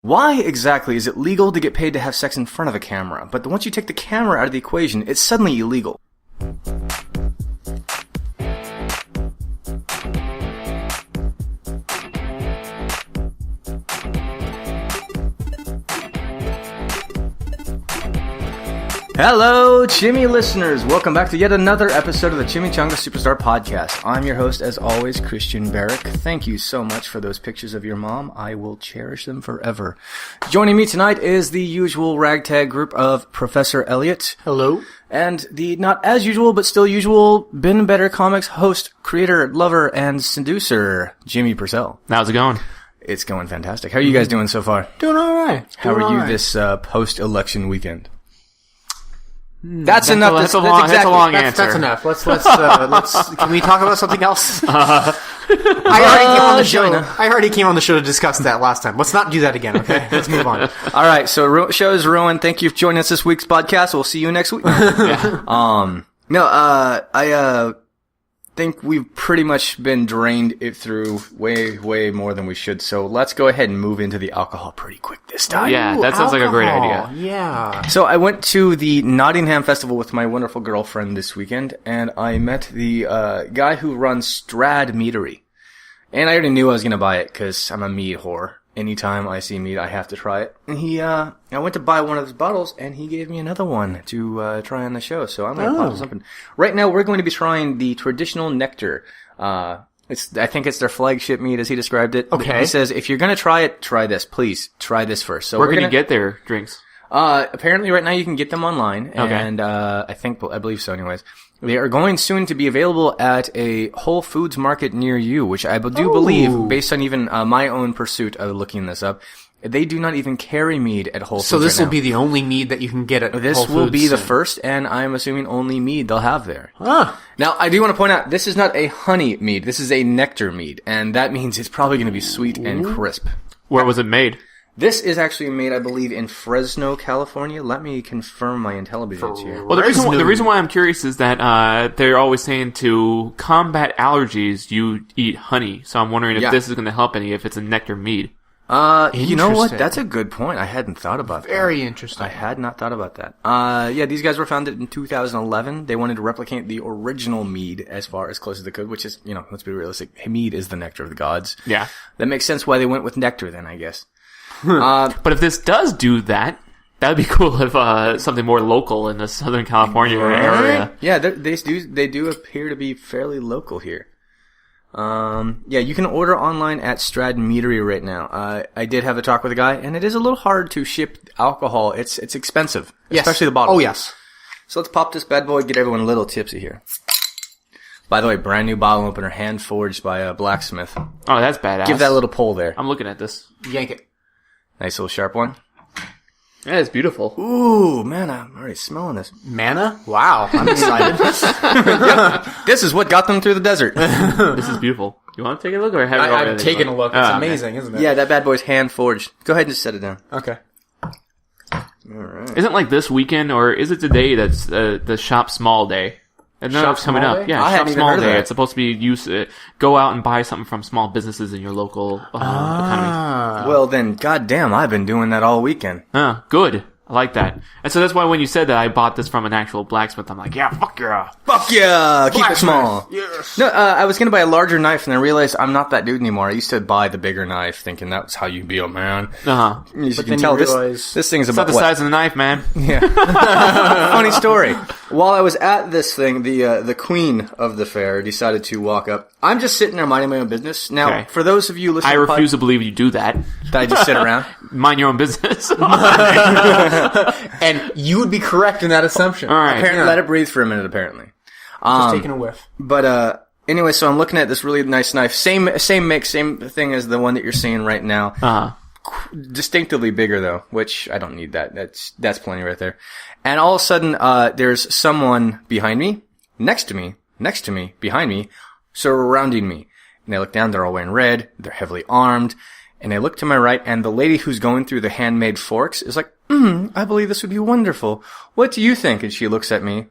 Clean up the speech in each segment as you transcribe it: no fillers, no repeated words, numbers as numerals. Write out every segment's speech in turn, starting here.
Why exactly is it legal to get paid to have sex in front of a camera, but once you take the camera out of the equation, it's suddenly illegal? Hello, Chimi listeners! Welcome back to yet another episode of the Chimichanga Superstar Podcast. I'm your host, as always, Christian Barick. Thank you so much for those pictures of your mom. I will cherish them forever. Joining me tonight is the usual ragtag group of Professor Elliot. Hello. And the not as usual, but still usual, Been Better Comics host, creator, lover, and seducer, Jimmy Purcell. How's it going? It's going fantastic. How are you guys doing so far? Doing alright. How are you this post-election weekend? That's enough. That's a long answer. That's enough. Let's. Can we talk about something else? I already came on the show to discuss that last time. Let's not do that again. Okay, let's move on. All right. So show is ruined. Thank you for joining us this week's podcast. We'll see you next week. Yeah. I think we've pretty much been drained it through way more than we should. So let's go ahead and move into the alcohol pretty quick this time. Yeah, that sounds like a great idea. Yeah. So I went to the Nottingham Festival with my wonderful girlfriend this weekend, and I met the guy who runs Strad Meadery. And I already knew I was going to buy it because I'm a mead whore. Anytime I see mead, I have to try it. And I went to buy one of his bottles, and he gave me another one to try on the show. So I'm going to pop something. Right now, we're going to be trying the traditional nectar. I think it's their flagship mead, as he described it. Okay. He says, if you're going to try it, try this. Please, try this first. So we're going to get their drinks. Apparently right now you can get them online. Okay. And I believe so anyways. They are going soon to be available at a Whole Foods market near you, which I do believe, based on even my own pursuit of looking this up, they do not even carry mead at Whole Foods. So this will be the only mead that you can get at Whole Foods. This will be the first, and I'm assuming only mead they'll have there. Ah. Now, I do want to point out, this is not a honey mead. This is a nectar mead, and that means it's probably going to be sweet and crisp. Where was it made? This is actually made, I believe, in Fresno, California. Let me confirm my intelligence here. Well, the reason why I'm curious is that they're always saying to combat allergies, you eat honey. So I'm wondering if this is going to help any, if it's a nectar mead. You know what? That's a good point. I hadn't thought about that. Very interesting. I had not thought about that. These guys were founded in 2011. They wanted to replicate the original mead as far as close as they could, which is, let's be realistic. Mead is the nectar of the gods. Yeah. That makes sense why they went with nectar then, I guess. But if this does do that, that'd be cool if something more local in the Southern California area. Yeah, they do appear to be fairly local here. You can order online at Strad Meadery right now. I did have a talk with a guy, and it is a little hard to ship alcohol. It's expensive, especially the bottle. Oh yes. So let's pop this bad boy, get everyone a little tipsy here. By the way, brand new bottle opener, hand forged by a blacksmith. Oh, that's badass. Give that a little pull there. I'm looking at this. Yank it. Nice little sharp one. Yeah, it's beautiful. Ooh, man, I'm already smelling this. Manna? Wow, I'm excited. This is what got them through the desert. This is beautiful. You want to take a look or have it I'm taking a look. It's amazing, isn't it? Yeah, that bad boy's hand forged. Go ahead and just set it down. Okay. All right. Isn't like this weekend, or is it today that's the Shop Small Day? And now it's coming up. Yeah, Shop Small Day. It's supposed to be go out and buy something from small businesses in your local economy. Well, then, goddamn, I've been doing that all weekend. Good. I like that. And so that's why when you said that I bought this from an actual blacksmith, I'm like, yeah, fuck yeah. Fuck yeah! Keep it small. Yes. No, I was gonna buy a larger knife, and I realized I'm not that dude anymore. I used to buy the bigger knife, thinking that was how you be a man. As you can tell, this thing's about the size of the knife, man. Yeah. Funny story. While I was at this thing, the queen of the fair decided to walk up. I'm just sitting there minding my own business. Now, for those of you listening, I refuse to believe you do that. That I just sit around. Mind your own business. And you would be correct in that assumption. All right. Apparently, let it breathe for a minute, apparently. Just taking a whiff. But, anyway, so I'm looking at this really nice knife. Same make, same thing as the one that you're seeing right now. Distinctively bigger, though, which I don't need that. That's plenty right there. And all of a sudden, there's someone behind me, next to me, behind me, surrounding me. And I look down, they're all wearing red, they're heavily armed. And I look to my right, and the lady who's going through the handmade forks is like, I believe this would be wonderful. What do you think? And she looks at me,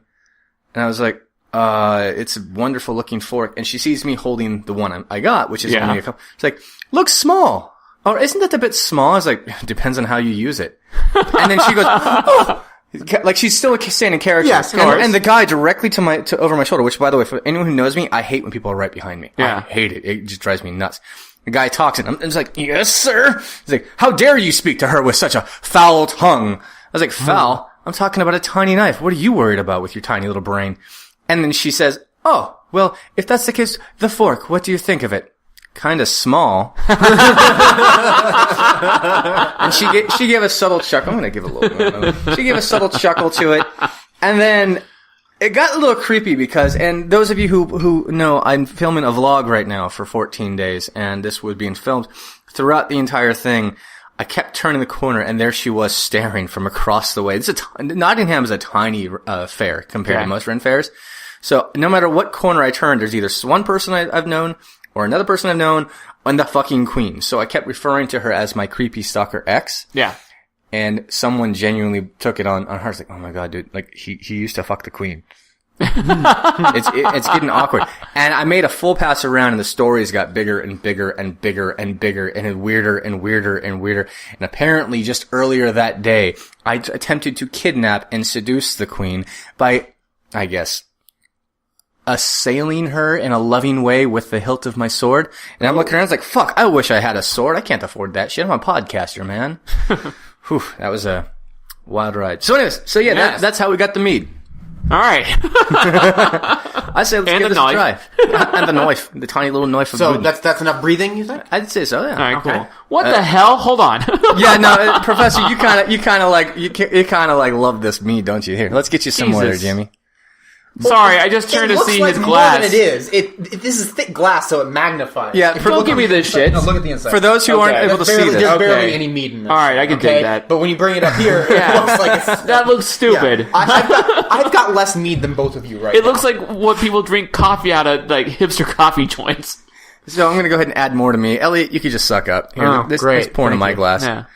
and I was like, it's a wonderful looking fork. And she sees me holding the one I got, which is only a couple. She's like, looks small. oh, isn't that a bit small? I was like, depends on how you use it. And then she goes, oh. Like she's still staying in character. Yes, and the guy directly to over my shoulder, which by the way, for anyone who knows me, I hate when people are right behind me. Yeah. I hate it. It just drives me nuts. The guy talks and I'm just like, yes, sir. He's like, how dare you speak to her with such a foul tongue? I was like, foul? I'm talking about a tiny knife. What are you worried about with your tiny little brain? And then she says, oh, well, if that's the case, the fork, what do you think of it? Kind of small. And she gave a subtle chuckle. I'm going to give a little. She gave a subtle chuckle to it. And then it got a little creepy because, and those of you who know, I'm filming a vlog right now for 14 days, and this was being filmed throughout the entire thing. I kept turning the corner, and there she was staring from across the way. Nottingham is a tiny fair compared to most Ren fairs. So no matter what corner I turned, there's either one person I've known or another person I've known and the fucking queen. So I kept referring to her as my creepy stalker ex. Yeah. And someone genuinely took it on her. It's like, oh my god, dude, like he used to fuck the queen. It's getting awkward. And I made a full pass around and the stories got bigger and bigger and bigger and bigger and weirder and weirder and weirder. And apparently just earlier that day, I attempted to kidnap and seduce the queen by, I guess, assailing her in a loving way with the hilt of my sword. And I'm looking around, it's like, fuck, I wish I had a sword. I can't afford that shit. I'm a podcaster, man. Whew, that was a wild ride. So anyways, that's how we got the mead. All right. I say let's give this a try. And the knife, the tiny little knife of So good. that's enough breathing, you think? I'd say so, yeah. All right, cool. What the hell? Hold on. Yeah, no, Professor, you kind of like love this mead, don't you? Here, let's get you some more there, Jimmy. Sorry, I just turned to see his glass. More than it is. This is thick glass, so it magnifies. Yeah, don't give me this shit. No, look at the inside. For those who aren't able to see this, there's barely any meat in this. All right, I can dig that. But when you bring it up here, it looks like it's, that looks stupid. Yeah. I've got less mead than both of you right now. It looks like what people drink coffee out of, like hipster coffee joints. So I'm gonna go ahead and add more to me. Elliot, you could just suck up. Here, this pouring in my glass. Yeah.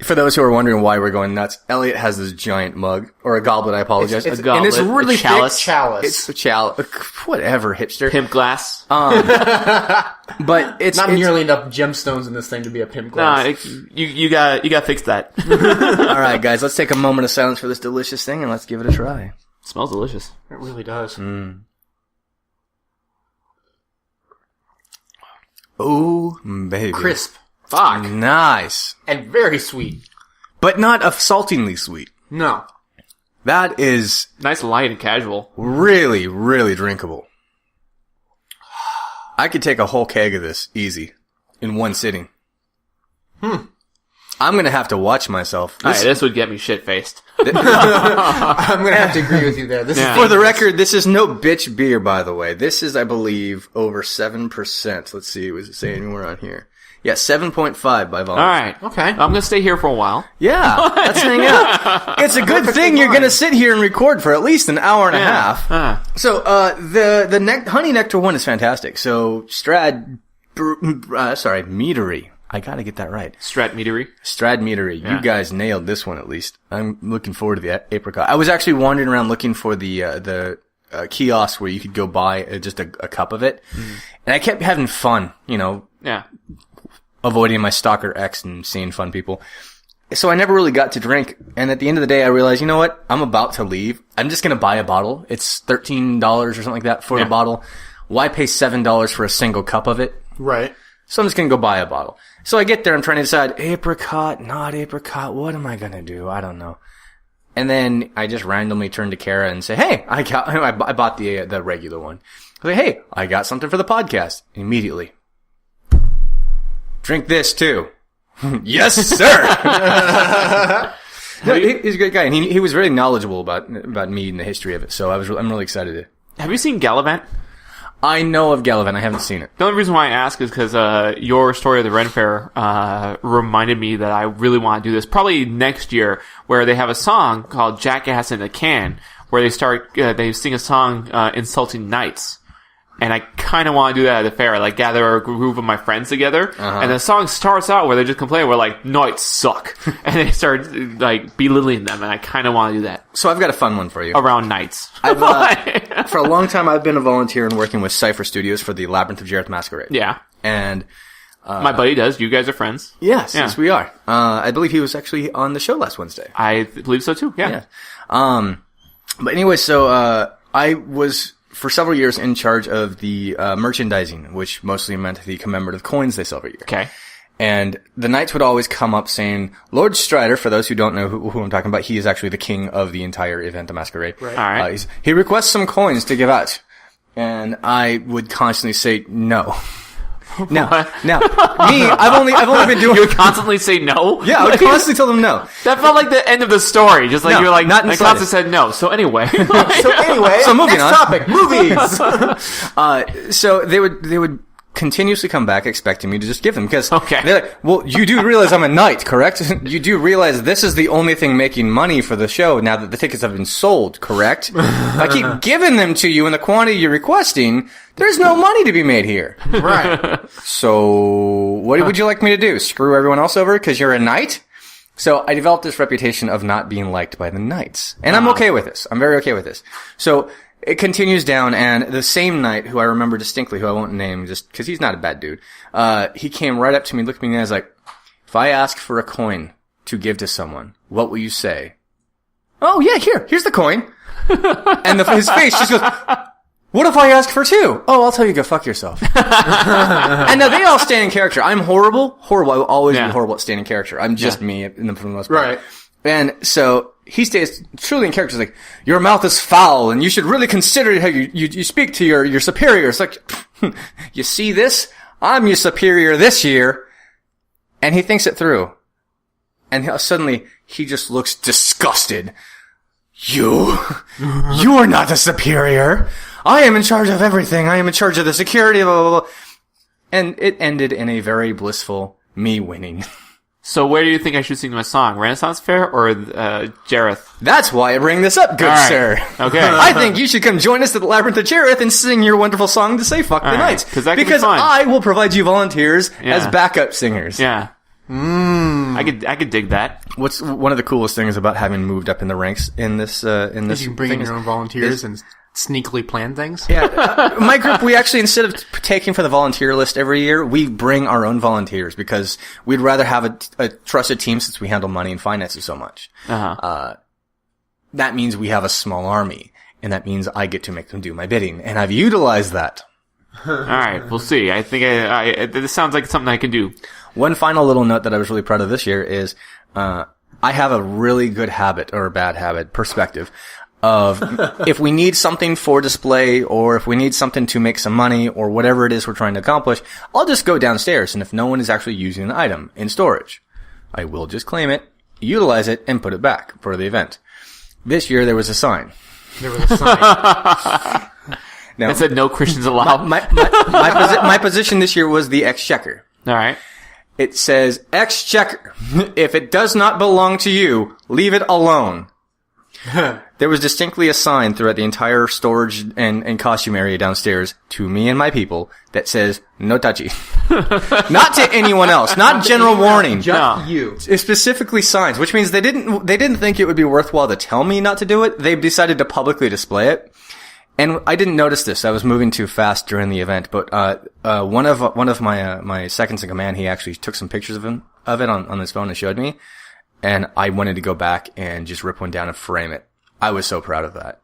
For those who are wondering why we're going nuts, Elliot has this giant mug, or a goblet, I apologize. It's a goblet, and it's really a chalice. thick. Chalice. It's a chalice. Whatever, hipster. Pimp glass. But it's not nearly enough gemstones in this thing to be a pimp glass. Nah, you gotta fix that. Alright guys, let's take a moment of silence for this delicious thing and let's give it a try. It smells delicious. It really does. Oh, baby. Crisp. Fuck. Nice. And very sweet. But not assaultingly sweet. No. That is nice, light, and casual. Really, really drinkable. I could take a whole keg of this easy in one sitting. I'm gonna have to watch myself. This would get me shit-faced. I'm gonna have to agree with you there. This is for the record, this is no bitch beer, by the way. This is, I believe, over 7%. Let's see, was it say anywhere on here? Yeah, 7.5 by volume. All right. Okay. I'm going to stay here for a while. Yeah, let's hang out. It's a good thing you're going to sit here and record for at least an hour and a half. So, the honey nectar one is fantastic. So, meadery. I got to get that right. Stradmeadery. Yeah. You guys nailed this one at least. I'm looking forward to the apricot. I was actually wandering around looking for the kiosk where you could go buy just a cup of it. And I kept having fun, Yeah. Avoiding my stalker ex and seeing fun people. So I never really got to drink. And at the end of the day, I realized, you know what? I'm about to leave. I'm just going to buy a bottle. It's $13 or something like that for the bottle. Why pay $7 for a single cup of it? Right. So I'm just going to go buy a bottle. So I get there. I'm trying to decide apricot, not apricot. What am I going to do? I don't know. And then I just randomly turn to Kara and say, hey, I bought the regular one. I say, hey, I got something for the podcast. Immediately. Drink this too. Yes, sir. No, he's a great guy, and he was very knowledgeable about mead and the history of it. So I'm really excited to. Have you seen Gallivant? I know of Gallivant. I haven't seen it. The only reason why I ask is because your story of the Ren Fair reminded me that I really want to do this probably next year, where they have a song called "Jackass in a Can," where they sing a song insulting knights. And I kind of want to do that at the fair. Like, gather a group of my friends together. And the song starts out where they just complain. We're like, knights suck. And they start, like, belittling them. And I kind of want to do that. So I've got a fun one for you. Around knights. For a long time, I've been a volunteer and working with Cypher Studios for the Labyrinth of Jareth Masquerade. Yeah. And My buddy does. You guys are friends. Yes, we are. I believe he was actually on the show last Wednesday. I believe so too. Yeah. But anyway, so I was for several years in charge of the merchandising, which mostly meant the commemorative coins they sell every year. Okay. And the knights would always come up saying, Lord Strider, for those who don't know who I'm talking about, he is actually the king of the entire event, the masquerade. Right. All right. He requests some coins to give out. And I would constantly say no. Now, I've only been doing. You would constantly say no? Yeah, I would constantly tell them no. That felt like the end of the story. Just like no, you were like, not I constantly said no. So anyway. So moving on. Topic, movies. So they would continuously come back expecting me to just give them because okay. They're like, well, you do realize I'm a knight, correct? You do realize this is the only thing making money for the show now that the tickets have been sold, correct? If I keep giving them to you in the quantity you're requesting, there's no money to be made here. Right. So what would you like me to do? Screw everyone else over because you're a knight? So I developed this reputation of not being liked by the knights. And I'm okay with this. I'm very okay with this. So it continues down, and the same knight, who I remember distinctly, who I won't name just because he's not a bad dude, he came right up to me, looked at me, and I was like, if I ask for a coin to give to someone, what will you say? Oh, yeah, here's the coin. And his face just goes, what if I ask for two? Oh, I'll tell you, go fuck yourself. And now they all stand in character. I'm horrible. I will always be horrible at staying in character. I'm just me for the most part. Right. And so he stays truly in character. He's like, your mouth is foul, and you should really consider how you speak to your superiors. Like, you see this? I'm your superior this year. And he thinks it through. And suddenly, he just looks disgusted. You are not the superior. I am in charge of everything. I am in charge of the security, blah, blah, blah. And it ended in a very blissful me winning. So where do you think I should sing my song? Renaissance Fair or Jareth? That's why I bring this up, good sir. Okay. I think you should come join us at the Labyrinth of Jareth and sing your wonderful song to say fuck the knights. Because I will provide you volunteers as backup singers. Yeah. I could dig that. What's one of the coolest things about having moved up in the ranks in this you can bring in your own volunteers and sneakily plan things? Yeah. My group, we actually, instead of taking from the volunteer list every year, we bring our own volunteers because we'd rather have a trusted team since we handle money and finances so much. That means we have a small army, and that means I get to make them do my bidding, and I've utilized that. All right, we'll see. I think this sounds like something I can do. One final little note that I was really proud of this year is I have a really good habit, or a bad habit, perspective, of if we need something for display, or if we need something to make some money, or whatever it is we're trying to accomplish, I'll just go downstairs, and if no one is actually using an item in storage, I will just claim it, utilize it, and put it back for the event. This year there was a sign. Now, it said no Christians allowed. My position this year was the exchequer. All right. It says, exchequer, if it does not belong to you, leave it alone. There was distinctly a sign throughout the entire storage and costume area downstairs to me and my people that says, no touchy. Not to anyone else, not general warning. Just you. It's specifically signs, which means they didn't think it would be worthwhile to tell me not to do it. They decided to publicly display it. And I didn't notice this. I was moving too fast during the event, but one of my seconds in command, he actually took some pictures of it on his phone and showed me, and I wanted to go back and just rip one down and frame it. I was so proud of that.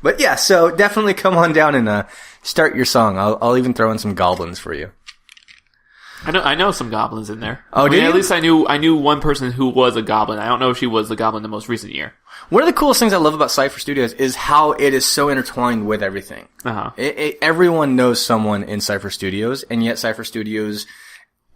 But yeah, so definitely come on down and start your song. I'll even throw in some goblins for you. I know some goblins in there. Oh, did you? At least I knew one person who was a goblin. I don't know if she was the goblin the most recent year. One of the coolest things I love about Cypher Studios is how it is so intertwined with everything. Everyone knows someone in Cypher Studios, and yet Cypher Studios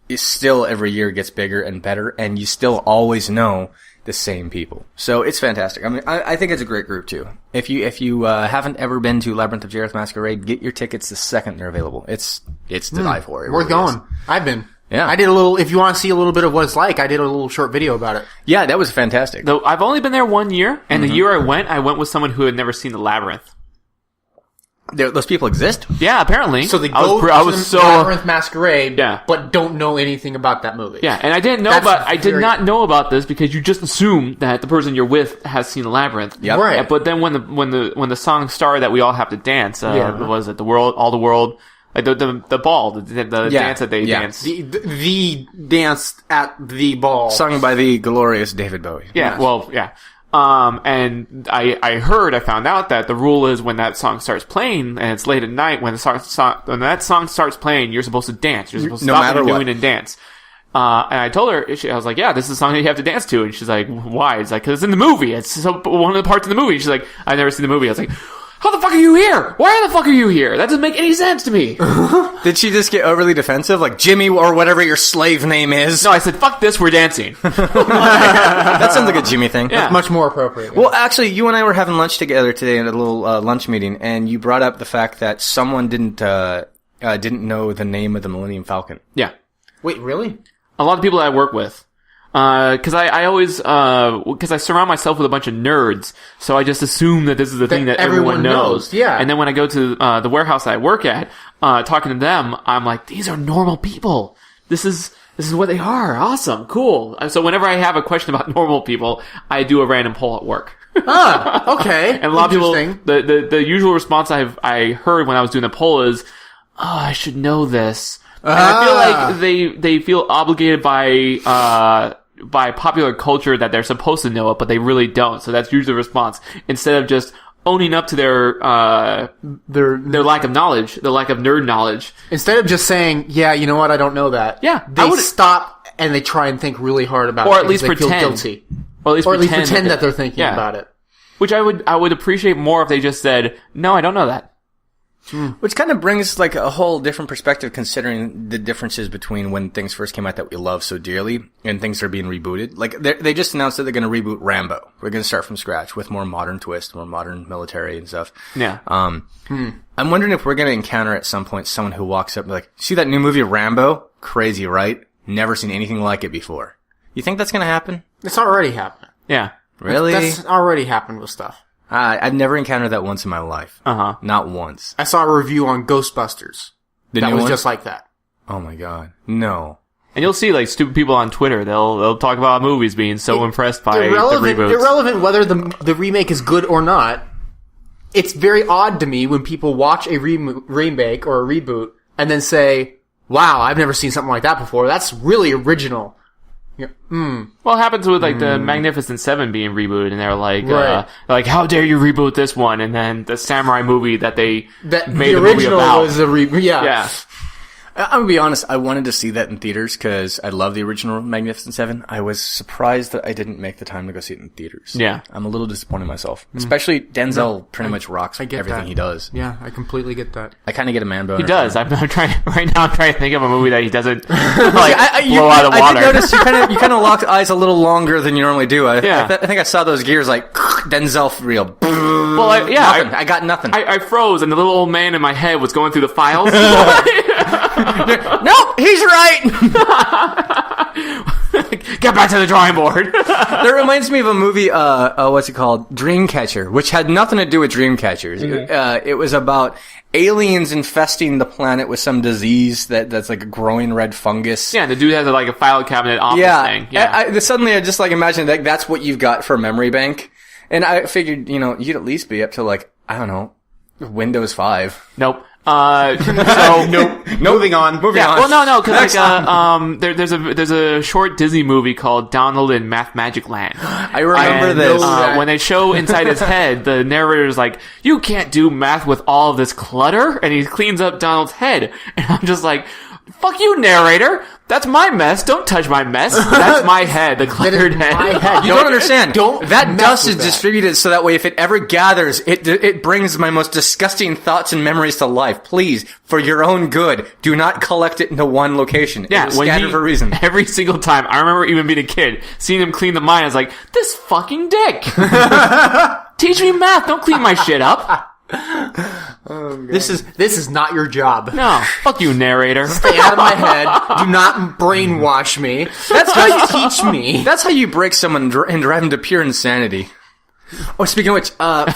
is still every year gets bigger and better, and you still always know the same people. So it's fantastic. I mean, I think it's a great group too. If you haven't ever been to Labyrinth of Jareth Masquerade, get your tickets the second they're available. It's to die for. It worth really going. I've been. Yeah. I did a little, if you want to see a little bit of what it's like, I did a little short video about it. Yeah, that was fantastic. Though I've only been there 1 year, and the year I went with someone who had never seen the Labyrinth. Those people exist? Yeah, apparently. So they go to the Labyrinth Masquerade, but don't know anything about that movie. Yeah, and I did not know about this because you just assume that the person you're with has seen the Labyrinth. Yep. Right. But then when the song started that we all have to dance, was it all the world? Like the ball, the dance that they dance. The dance at the ball. Sung by the glorious David Bowie. Yeah, well, yeah. And I found out that the rule is when that song starts playing, and it's late at night, when that song starts playing, you're supposed to dance. You're supposed to stop what you're doing and dance. And I told her, I was like, yeah, this is a song that you have to dance to. And she's like, why? It's like, cause it's in the movie. It's one of the parts of the movie. She's like, I've never seen the movie. I was like, how the fuck are you here? Why the fuck are you here? That doesn't make any sense to me. Did she just get overly defensive? Like, Jimmy or whatever your slave name is? No, I said, fuck this, we're dancing. That sounds like a Jimmy thing. Yeah. That's much more appropriate. Yeah. Well, actually, you and I were having lunch together today in a little lunch meeting, and you brought up the fact that someone didn't know the name of the Millennium Falcon. Yeah. Wait, really? A lot of people that I work with. Cause I always, cause I surround myself with a bunch of nerds, so I just assume that this is the thing that everyone knows. Yeah. And then when I go to, the warehouse that I work at, talking to them, I'm like, these are normal people. This is what they are. Awesome. Cool. So whenever I have a question about normal people, I do a random poll at work. Okay. And a lot of people, the usual response I heard when I was doing the poll is, oh, I should know this. And I feel like they feel obligated by popular culture that they're supposed to know it, but they really don't. So that's usually the response. Instead of just owning up to their lack of knowledge, their lack of nerd knowledge. Instead of just saying, yeah, you know what, I don't know that. Yeah. They stop and they try and think really hard about it. Or at least pretend. Feel guilty. Or at least pretend that they're thinking about it. Which I would appreciate more if they just said, no, I don't know that. Which kind of brings like a whole different perspective, considering the differences between when things first came out that we love so dearly and things are being rebooted. Like they just announced that they're going to reboot Rambo. We're going to start from scratch with more modern twist, more modern military and stuff. Yeah. I'm wondering if we're going to encounter at some point someone who walks up and like, see that new movie Rambo? Crazy, right? Never seen anything like it before. You think that's going to happen? It's already happened. Yeah. Really? That's already happened with stuff. I've never encountered that once in my life. Uh-huh. Not once. I saw a review on Ghostbusters. That was just like that. Oh my god. No. And you'll see like stupid people on Twitter. They'll talk about movies being so impressed by the reboots. Irrelevant whether the remake is good or not. It's very odd to me when people watch a remake or a reboot and then say, wow, I've never seen something like that before. That's really original. Yeah. Well, it happens with like the Magnificent Seven being rebooted, and they're like, how dare you reboot this one? And then the samurai movie that made the original movie about was a reboot. Yeah. I'm gonna be honest, I wanted to see that in theaters because I love the original Magnificent Seven. I was surprised that I didn't make the time to go see it in theaters. Yeah. I'm a little disappointed in myself. Especially Denzel pretty much rocks everything he does. Yeah, I completely get that. I kind of get a man boner. He does. I'm trying to think of a movie that he doesn't blow out of water. I did notice you kind of locked eyes a little longer than you normally do. I think I saw those gears like Denzel for real. Well, I got nothing. I froze, and the little old man in my head was going through the files. Nope, he's right. Get back to the drawing board. That reminds me of a movie, what's it called? Dreamcatcher, which had nothing to do with Dreamcatchers. Mm-hmm. It was about aliens infesting the planet with some disease that's like a growing red fungus. Yeah, the dude has like a file cabinet office thing. Yeah. Suddenly I just like imagine that's what you've got for a memory bank. And I figured, you'd at least be up to like, I don't know, Windows 5. Nope. Nope. Moving on. Well, no, because like, there's a short Disney movie called Donald in Math Magic Land. I remember this. When they show inside his head, the narrator's like, "You can't do math with all of this clutter," and he cleans up Donald's head, and I'm just like, "Fuck you, narrator! That's my mess. Don't touch my mess. That's my head, the cluttered head." My head. You don't understand. That dust is distributed so that way if it ever gathers, it brings my most disgusting thoughts and memories to life. Please, for your own good, do not collect it into one location. Yeah, it was scattered for a reason. Every single time. I remember even being a kid, seeing him clean the mine, I was like, this fucking dick. Teach me math. Don't clean my shit up. Oh, this is not your job. No, fuck you, narrator. Stay out of my head. Do not brainwash me. That's how you teach me. That's how you break someone and drive them to pure insanity. Oh, speaking of which, nice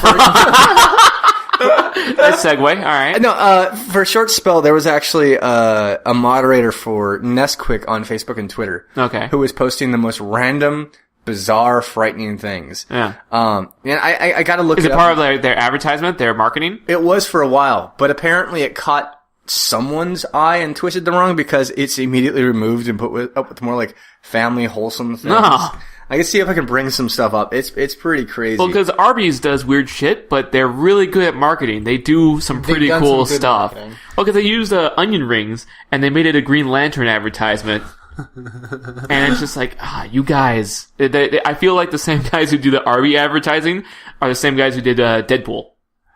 segue. All right. No, for a short spell, there was actually a moderator for Nesquik on Facebook and Twitter. Okay. Who was posting the most random, bizarre, frightening things. Yeah. And I gotta look Is it part of their advertisement, their marketing? It was for a while, but apparently it caught someone's eye and twisted them wrong because it's immediately removed and put up with more like family wholesome things. No. I can see if I can bring some stuff up. It's pretty crazy. Well, because Arby's does weird shit, but they're really good at marketing. They do some pretty cool stuff. Well, because they used onion rings, and they made it a Green Lantern advertisement. And it's just like, you guys. I feel like the same guys who do the Arby advertising are the same guys who did Deadpool.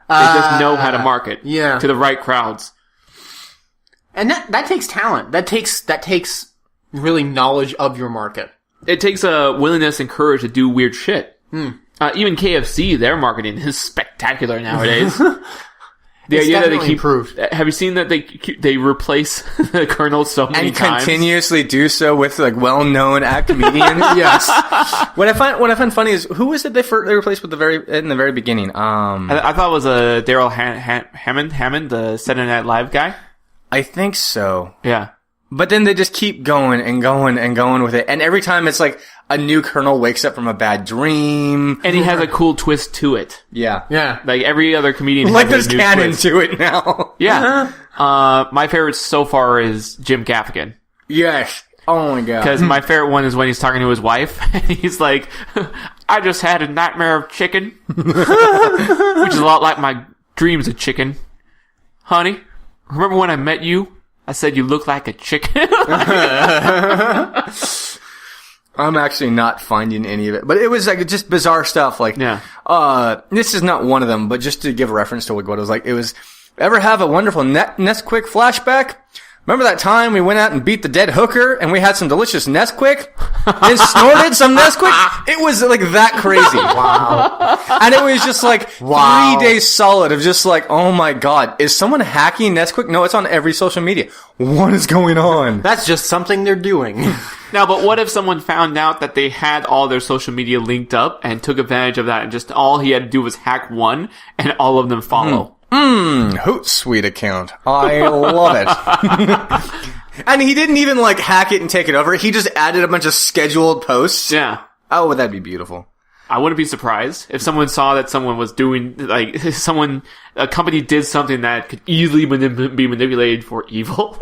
They just know how to market to the right crowds. And that takes talent. That takes really knowledge of your market. It takes a willingness and courage to do weird shit. Even KFC, their marketing is spectacular nowadays. The idea that they keep improved. Have you seen that they replace the Colonel so many times? And continuously do so with like well-known comedians? Yes. What I find funny is who is it they replaced with in the very beginning? I thought it was Daryl Hammond, the Saturday Night Live guy. I think so. Yeah. But then they just keep going and going and going with it. And every time it's like a new Colonel wakes up from a bad dream. And he has a cool twist to it. Yeah. Yeah. Like every other comedian like has a new canon twist to it now. Yeah. My favorite so far is Jim Gaffigan. Yes. Oh my god. Because my favorite one is when he's talking to his wife and he's like, I just had a nightmare of chicken. Which is a lot like my dreams of chicken. Honey, remember when I met you? I said you look like a chicken. I'm actually not finding any of it, but it was like just bizarre stuff. Like, this is not one of them, but just to give a reference to what it was like, it was, ever have a wonderful Nesquik flashback? Remember that time we went out and beat the dead hooker and we had some delicious Nesquik and snorted some Nesquik? It was like that crazy. Wow. And it was just like 3 days solid of just like, oh my god, is someone hacking Nesquik? No, it's on every social media. What is going on? That's just something they're doing. Now, but what if someone found out that they had all their social media linked up and took advantage of that and just all he had to do was hack one and all of them follow? Hootsuite account. I love it. And he didn't even like hack it and take it over. He just added a bunch of scheduled posts. Yeah. Oh, would that be beautiful? I wouldn't be surprised if someone saw that someone was doing, like, a company did something that could easily be manipulated for evil.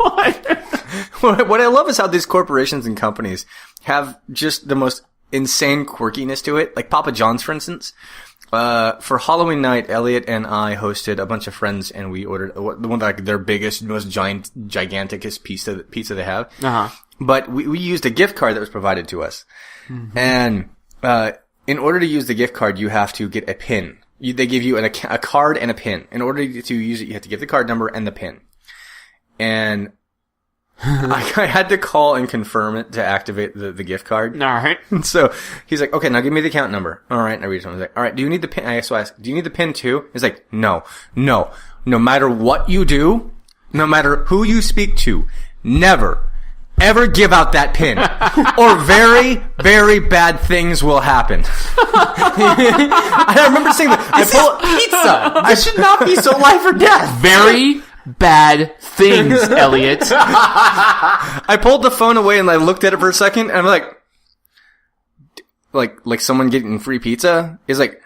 What I love is how these corporations and companies have just the most insane quirkiness to it. Like Papa John's, for instance. For Halloween night, Elliot and I hosted a bunch of friends, and we ordered the one like their biggest, most giganticest pizza they have. But we used a gift card that was provided to us, and in order to use the gift card, you have to get a PIN. They give you a card and a PIN. In order to use it, you have to give the card number and the PIN. And I had to call and confirm it to activate the gift card. All right. So he's like, okay, now give me the account number. All right. And I read it. I was like, all right, do you need the PIN? I asked, do you need the PIN too? He's like, no. No matter what you do, no matter who you speak to, never, ever give out that PIN. Or very, very bad things will happen. I remember saying that. Pizza. This should not be so life or death. Very bad things, Elliot. I pulled the phone away and I looked at it for a second and I'm like someone getting free pizza? Is like,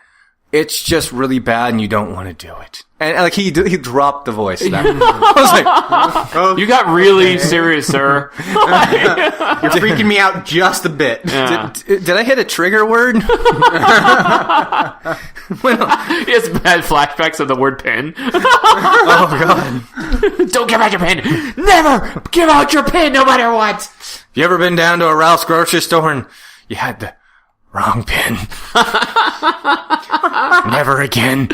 it's just really bad and you don't want to do it. And like he dropped the voice. I was like, oh, you got really serious, sir. You're freaking me out just a bit. Yeah. Did I hit a trigger word? He has bad flashbacks of the word PIN. Oh god. Don't give out your PIN. Never give out your PIN no matter what. You ever been down to a Ralph's grocery store and you had the wrong PIN? Never again.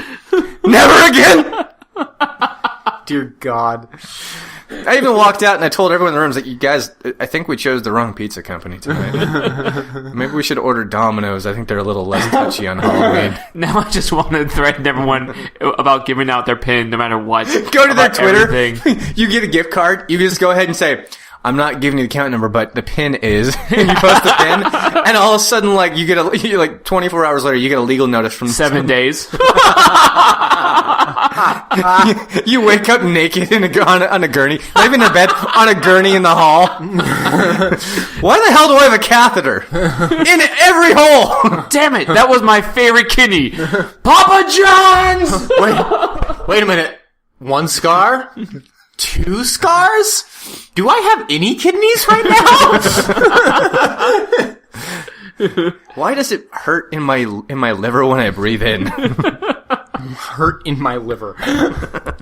Never again! Dear God. I even walked out and I told everyone in the room, like, you guys, I think we chose the wrong pizza company tonight. Maybe we should order Domino's. I think they're a little less touchy on Halloween. Now I just want to threaten everyone about giving out their PIN no matter what. Go to their Twitter. You get a gift card. You just go ahead and say, I'm not giving you the account number, but the PIN is. And you post the PIN, and all of a sudden, like, you get 24 hours later, you get a legal notice from 7 days. You wake up naked on a gurney, not even in bed, on a gurney in the hall. Why the hell do I have a catheter? In every hole! Damn it, that was my favorite kidney. Papa John's! Wait a minute. 1 scar? 2 scars? Do I have any kidneys right now? Why does it hurt in my liver when I breathe in? Hurt in my liver.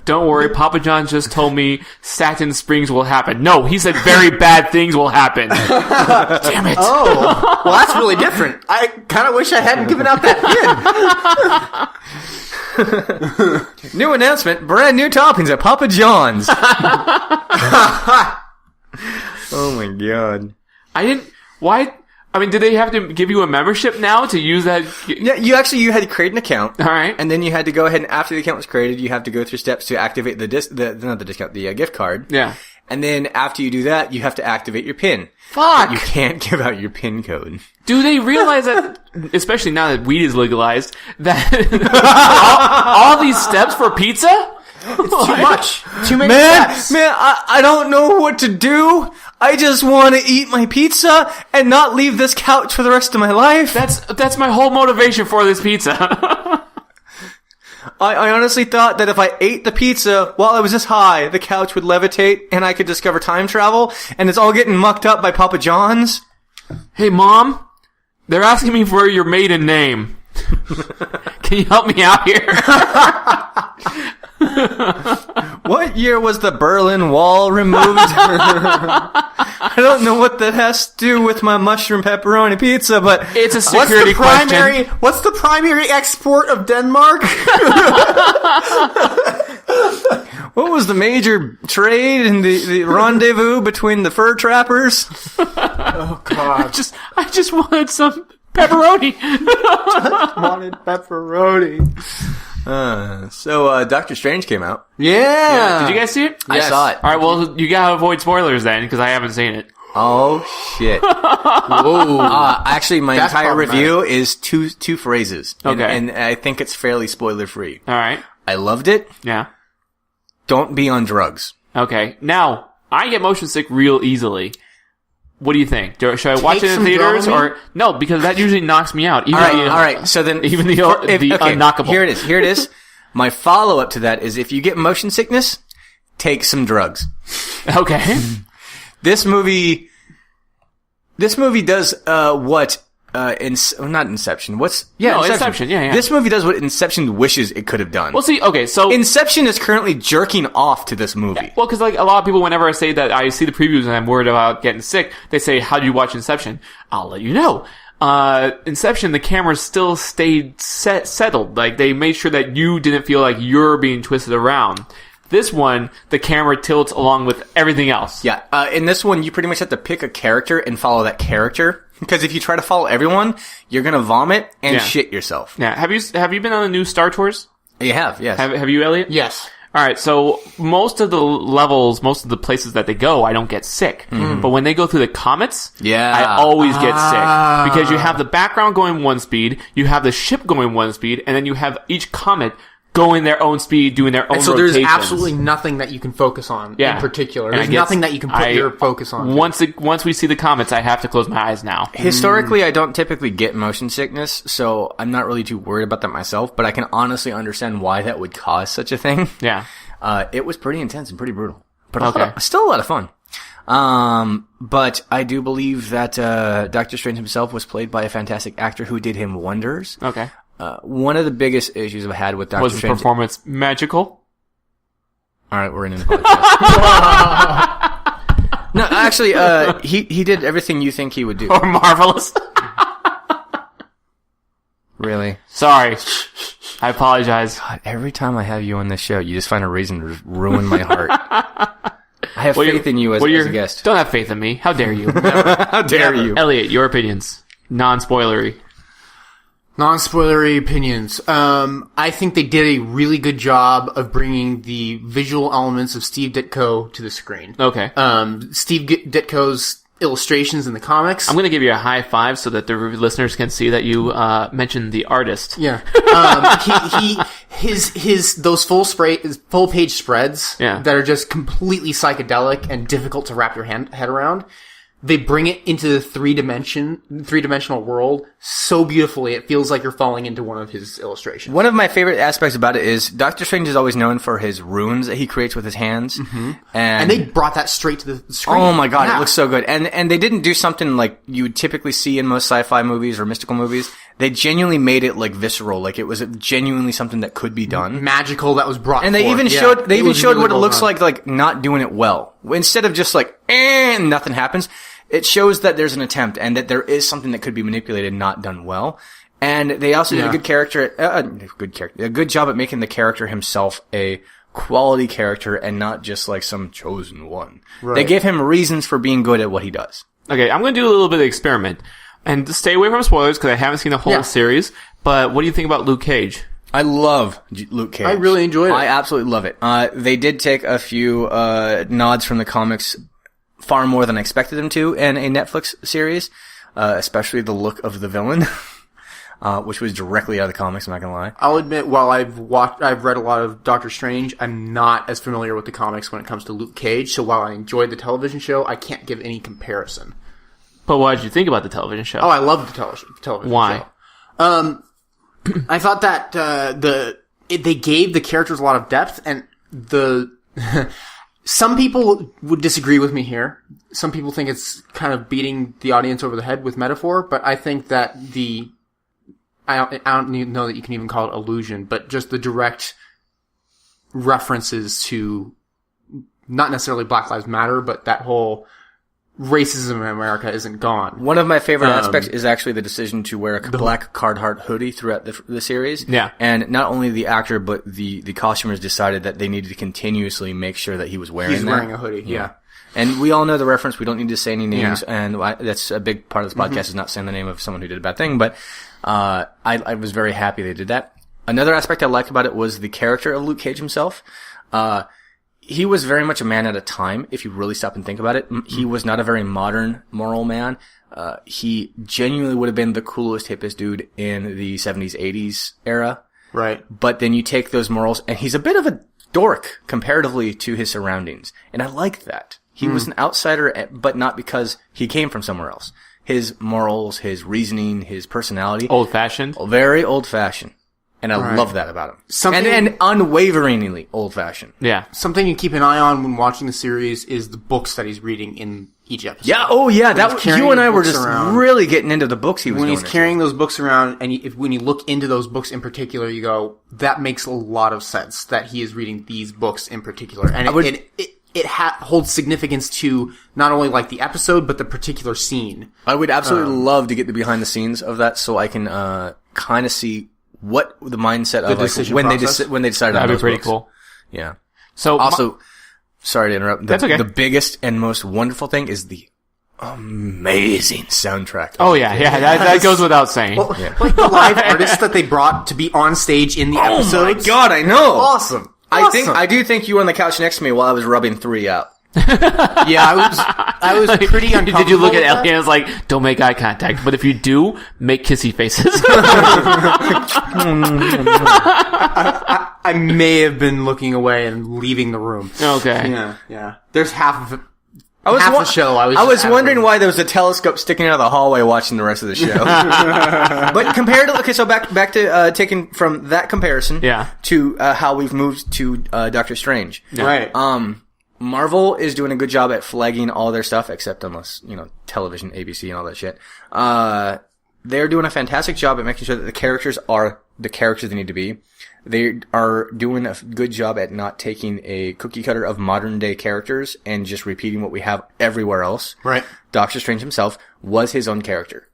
Don't worry, Papa John just told me satin springs will happen. No, he said very bad things will happen. Damn it. Oh, well, that's really different. I kind of wish I hadn't given out that hint. New announcement, brand new toppings at Papa John's. Oh my god. Did they have to give you a membership now to use that? Yeah, you had to create an account. All right. And then you had to go ahead and after the account was created, you have to go through steps to activate the gift card. Yeah. And then after you do that, you have to activate your PIN. Fuck! You can't give out your PIN code. Do they realize that, especially now that weed is legalized, that all these steps for pizza? It's too much. Too many steps. Man, I don't know what to do. I just want to eat my pizza and not leave this couch for the rest of my life. That's my whole motivation for this pizza. I honestly thought that if I ate the pizza while I was this high, the couch would levitate and I could discover time travel, and it's all getting mucked up by Papa John's. Hey, Mom, they're asking me for your maiden name. Can you help me out here? What year was the Berlin Wall removed? I don't know what that has to do with my mushroom pepperoni pizza, but it's a security question. What's the primary export of Denmark? What was the major trade in the rendezvous between the fur trappers? Oh God! I just wanted some pepperoni. Just wanted pepperoni. So Doctor Strange came out. Yeah. Did you guys see it? Yes. I saw it. All right, well, you gotta avoid spoilers then, because I haven't seen it. Oh, shit. Whoa. Actually, my entire review is two phrases. Okay. And I think it's fairly spoiler-free. All right. I loved it. Yeah. Don't be on drugs. Okay. Now, I get motion sick real easily. What do you think? Should I watch it in theaters or no? Because that usually knocks me out. Even all right. So then, even the unknockable. Here it is. My follow-up to that is: if you get motion sickness, take some drugs. Okay. This movie does what not Inception. Inception. Yeah. This movie does what Inception wishes it could have done. Well, see, okay, so Inception is currently jerking off to this movie. Yeah, well, because like a lot of people, whenever I say that I see the previews and I'm worried about getting sick, they say, "How do you watch Inception?" I'll let you know. Inception, the camera still stayed settled. Like they made sure that you didn't feel like you're being twisted around. This one, the camera tilts along with everything else. Yeah. In this one, you pretty much have to pick a character and follow that character. Because if you try to follow everyone, you're gonna vomit and shit yourself. Yeah. Have you been on the new Star Tours? You have, yes. Have you, Elliot? Yes. Alright, so most of the levels, most of the places that they go, I don't get sick. Mm-hmm. But when they go through the comets, I always get sick. Because you have the background going one speed, you have the ship going one speed, and then you have each comet going their own speed, doing their own rotations. So there's absolutely nothing that you can focus on in particular. There's nothing that you can put your focus on. Once we see the comets, I have to close my eyes now. Historically, I don't typically get motion sickness, so I'm not really too worried about that myself, but I can honestly understand why that would cause such a thing. Yeah. It was pretty intense and pretty brutal. But still a lot of fun. But I do believe that Doctor Strange himself was played by a fantastic actor who did him wonders. Okay. One of the biggest issues I've had with Doctor Strange... Was the performance magical? Alright, we're in the podcast. No, actually, he did everything you think he would do. Or marvelous. Really? Sorry. I apologize. God, every time I have you on this show, you just find a reason to ruin my heart. I have faith in you as a guest. Don't have faith in me. How dare you? How dare you? Elliot, your opinions. Non-spoilery. Non-spoilery opinions. I think they did a really good job of bringing the visual elements of Steve Ditko to the screen. Okay. Steve Ditko's illustrations in the comics. I'm going to give you a high five so that the listeners can see that you mentioned the artist. Yeah. Those full page spreads that are just completely psychedelic and difficult to wrap your head around. they bring it into the three-dimensional world so beautifully. It feels like you're falling into one of his illustrations. One of my favorite aspects about it is Doctor Strange is always known for his runes that he creates with his hands. Mm-hmm. And they brought that straight to the screen. Oh my god, It looks so good. And they didn't do something like you would typically see in most sci-fi movies or mystical movies. They genuinely made it like visceral, like it was genuinely something that could be done. Magical that was brought And they forth. even showed really what it looks like not doing it well. Instead of just like, and nothing happens. It shows that there's an attempt and that there is something that could be manipulated, not done well. And they also did a good job at making the character himself a quality character and not just like some chosen one. Right. They give him reasons for being good at what he does. Okay, I'm going to do a little bit of experiment. And to stay away from spoilers because I haven't seen the whole series. But what do you think about Luke Cage? I love Luke Cage. I really enjoyed it. I absolutely love it. They did take a few nods from the comics, far more than I expected them to, in a Netflix series, especially the look of the villain, which was directly out of the comics, I'm not gonna lie. I'll admit, while I've read a lot of Doctor Strange, I'm not as familiar with the comics when it comes to Luke Cage, so while I enjoyed the television show, I can't give any comparison. But what did you think about the television show? Oh, I loved the television Why? show. I thought that they gave the characters a lot of depth, and some people would disagree with me here. Some people think it's kind of beating the audience over the head with metaphor, but I think that I don't even know that you can even call it illusion, but just the direct references to not necessarily Black Lives Matter, but that whole racism in America isn't gone. One of my favorite aspects is actually the decision to wear a black Carhartt hoodie throughout the series. Yeah. And not only the actor, but the costumers decided that they needed to continuously make sure that he was wearing that. He's wearing a hoodie, yeah. And we all know the reference. We don't need to say any names. Yeah. And that's a big part of this podcast is not saying the name of someone who did a bad thing. But I was very happy they did that. Another aspect I liked about it was the character of Luke Cage himself. He was very much a man at a time, if you really stop and think about it. He was not a very modern, moral man. He genuinely would have been the coolest, hippest dude in the 70s, 80s era. Right. But then you take those morals, and he's a bit of a dork comparatively to his surroundings. And I like that. He was an outsider, but not because he came from somewhere else. His morals, his reasoning, his personality. Old-fashioned? Very old-fashioned. And I love that about him. And unwaveringly old-fashioned. Yeah. Something you keep an eye on when watching the series is the books that he's reading in each episode. Yeah, you and I were just really getting into the books he was when he's carrying those books around, and when you look into those books in particular, you go, that makes a lot of sense that he is reading these books in particular. And it holds significance to not only like the episode, but the particular scene. I would absolutely love to get the behind the scenes of that so I can kind of see what the mindset of when they decided on those books. That'd be pretty cool. Yeah. So also, sorry to interrupt. That's okay. The biggest and most wonderful thing is the amazing soundtrack. Oh yeah, that goes without saying. Well, like the live artists that they brought to be on stage in the episodes. Oh my god, I know. Awesome. I do think you were on the couch next to me while I was rubbing 3 out. Yeah, I was pretty uncomfortable. Did you look at Elliot and was like, don't make eye contact, but if you do, make kissy faces. I may have been looking away and leaving the room. Okay. Yeah. There's half of it. The show. I was wondering why there was a telescope sticking out of the hallway watching the rest of the show. But compared to, so back to taking from that comparison to how we've moved to Doctor Strange. Yeah. Right. Marvel is doing a good job at flagging all their stuff, except unless, television, ABC and all that shit. They're doing a fantastic job at making sure that the characters are the characters they need to be. They are doing a good job at not taking a cookie cutter of modern day characters and just repeating what we have everywhere else. Right. Doctor Strange himself was his own character.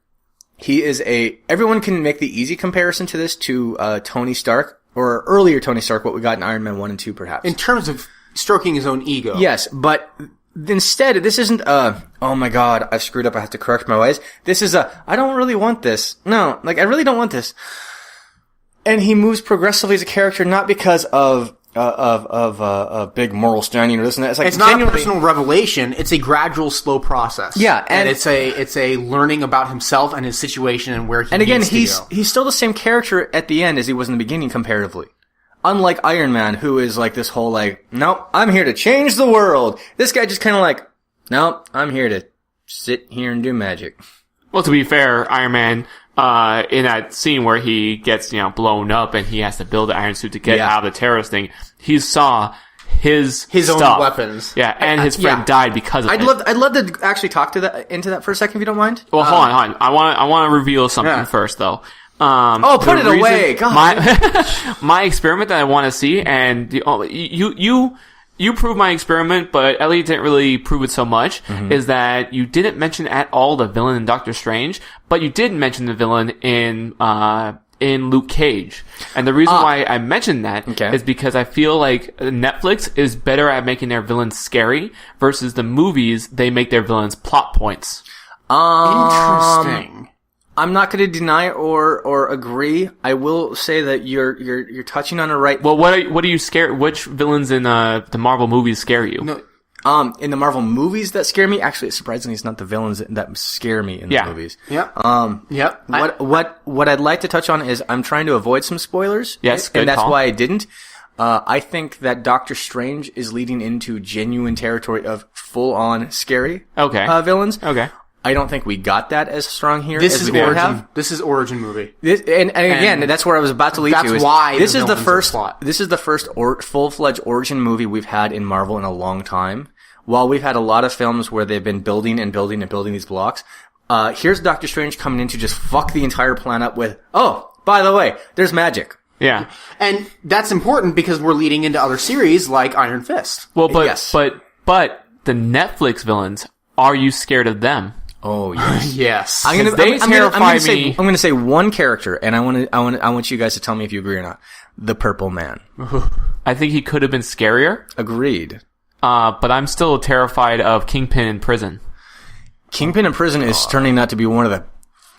He is everyone can make the easy comparison to this to Tony Stark, or earlier Tony Stark, what we got in Iron Man 1 and 2 perhaps. In terms of stroking his own ego. Yes, but instead, this isn't oh my god, I've screwed up, I have to correct my ways. This is I don't really want this. No, I really don't want this. And he moves progressively as a character, not because of big moral standing or this and that. It's not a personal revelation. It's a gradual, slow process. Yeah, and it's a learning about himself and his situation and where he and again, needs to go. He's still the same character at the end as he was in the beginning, comparatively. Unlike Iron Man, who is like this whole nope, I'm here to change the world. This guy just kind of nope, I'm here to sit here and do magic. Well, to be fair, Iron Man, in that scene where he gets, blown up and he has to build the iron suit to get out of the terrorist thing, he saw his stuff. Own weapons. Yeah, and his friend died because of it. I'd love to actually talk into that for a second, if you don't mind. Well, hold on. I want to reveal something first, though. Put it away. God. My experiment that I want to see, and you proved my experiment, but Elliot didn't really prove it so much, is that you didn't mention at all the villain in Doctor Strange, but you did mention the villain in Luke Cage. And the reason why I mentioned that is because I feel like Netflix is better at making their villains scary versus the movies, they make their villains plot points. Interesting. I'm not going to deny or agree. I will say that you're touching on a right. Well, what are you scared? Which villains in the Marvel movies scare you? No, in the Marvel movies that scare me, actually, surprisingly, it's not the villains that scare me in the movies. Yep. Yep. What I'd like to touch on is I'm trying to avoid some spoilers. Yes, and that's why I didn't. I think that Doctor Strange is leading into genuine territory of full-on scary villains. Okay. I don't think we got that as strong here. This as is we origin. have. This is origin movie. And again, that's where I was about to lead to. That's why this is the first. This is the first full-fledged origin movie we've had in Marvel in a long time. While we've had a lot of films where they've been building and building and building these blocks, here's Doctor Strange coming in to just fuck the entire planet with. Oh, by the way, there's magic. Yeah, and that's important because we're leading into other series like Iron Fist. Well, but the Netflix villains, are you scared of them? Oh yes, yes. I'm gonna say one character, and I want you guys to tell me if you agree or not. The Purple Man. I think he could have been scarier. Agreed. But I'm still terrified of Kingpin in prison. Kingpin in prison is turning out to be one of the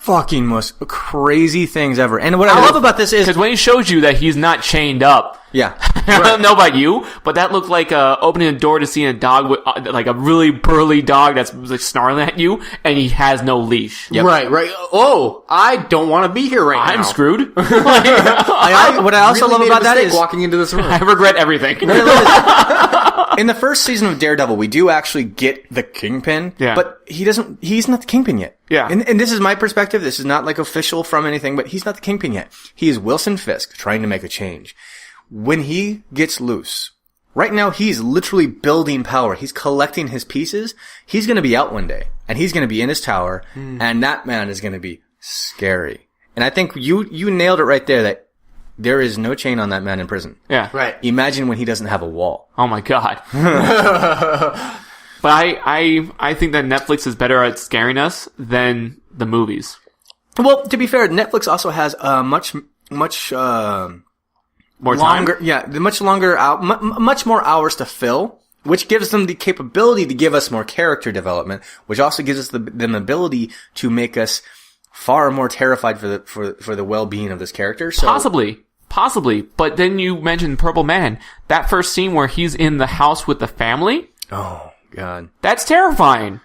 fucking most crazy things ever. And what I love about this is because when he shows you that he's not chained up. Yeah. I don't know about you, but that looked like opening a door to see a dog with like a really burly dog that's like snarling at you, and he has no leash. Yep. Right. Oh, I don't want to be here now. I'm screwed. What I also really love about that is walking into this room. I regret everything. In the first season of Daredevil, we do actually get the Kingpin, but he's not the Kingpin yet. Yeah. And this is my perspective. This is not like official from anything, but he's not the Kingpin yet. He is Wilson Fisk trying to make a change. When he gets loose, right now he's literally building power. He's collecting his pieces. He's going to be out one day, and he's going to be in his tower, and that man is going to be scary. And I think you nailed it right there that there is no chain on that man in prison. Yeah. Right. Imagine when he doesn't have a wall. Oh my God. But I think that Netflix is better at scaring us than the movies. Well, to be fair, Netflix also has much more longer, time? much more hours to fill, which gives them the capability to give us more character development, which also gives us the ability to make us far more terrified for the well-being of this character. So, Possibly. But then you mentioned Purple Man. That first scene where he's in the house with the family. Oh God, that's terrifying.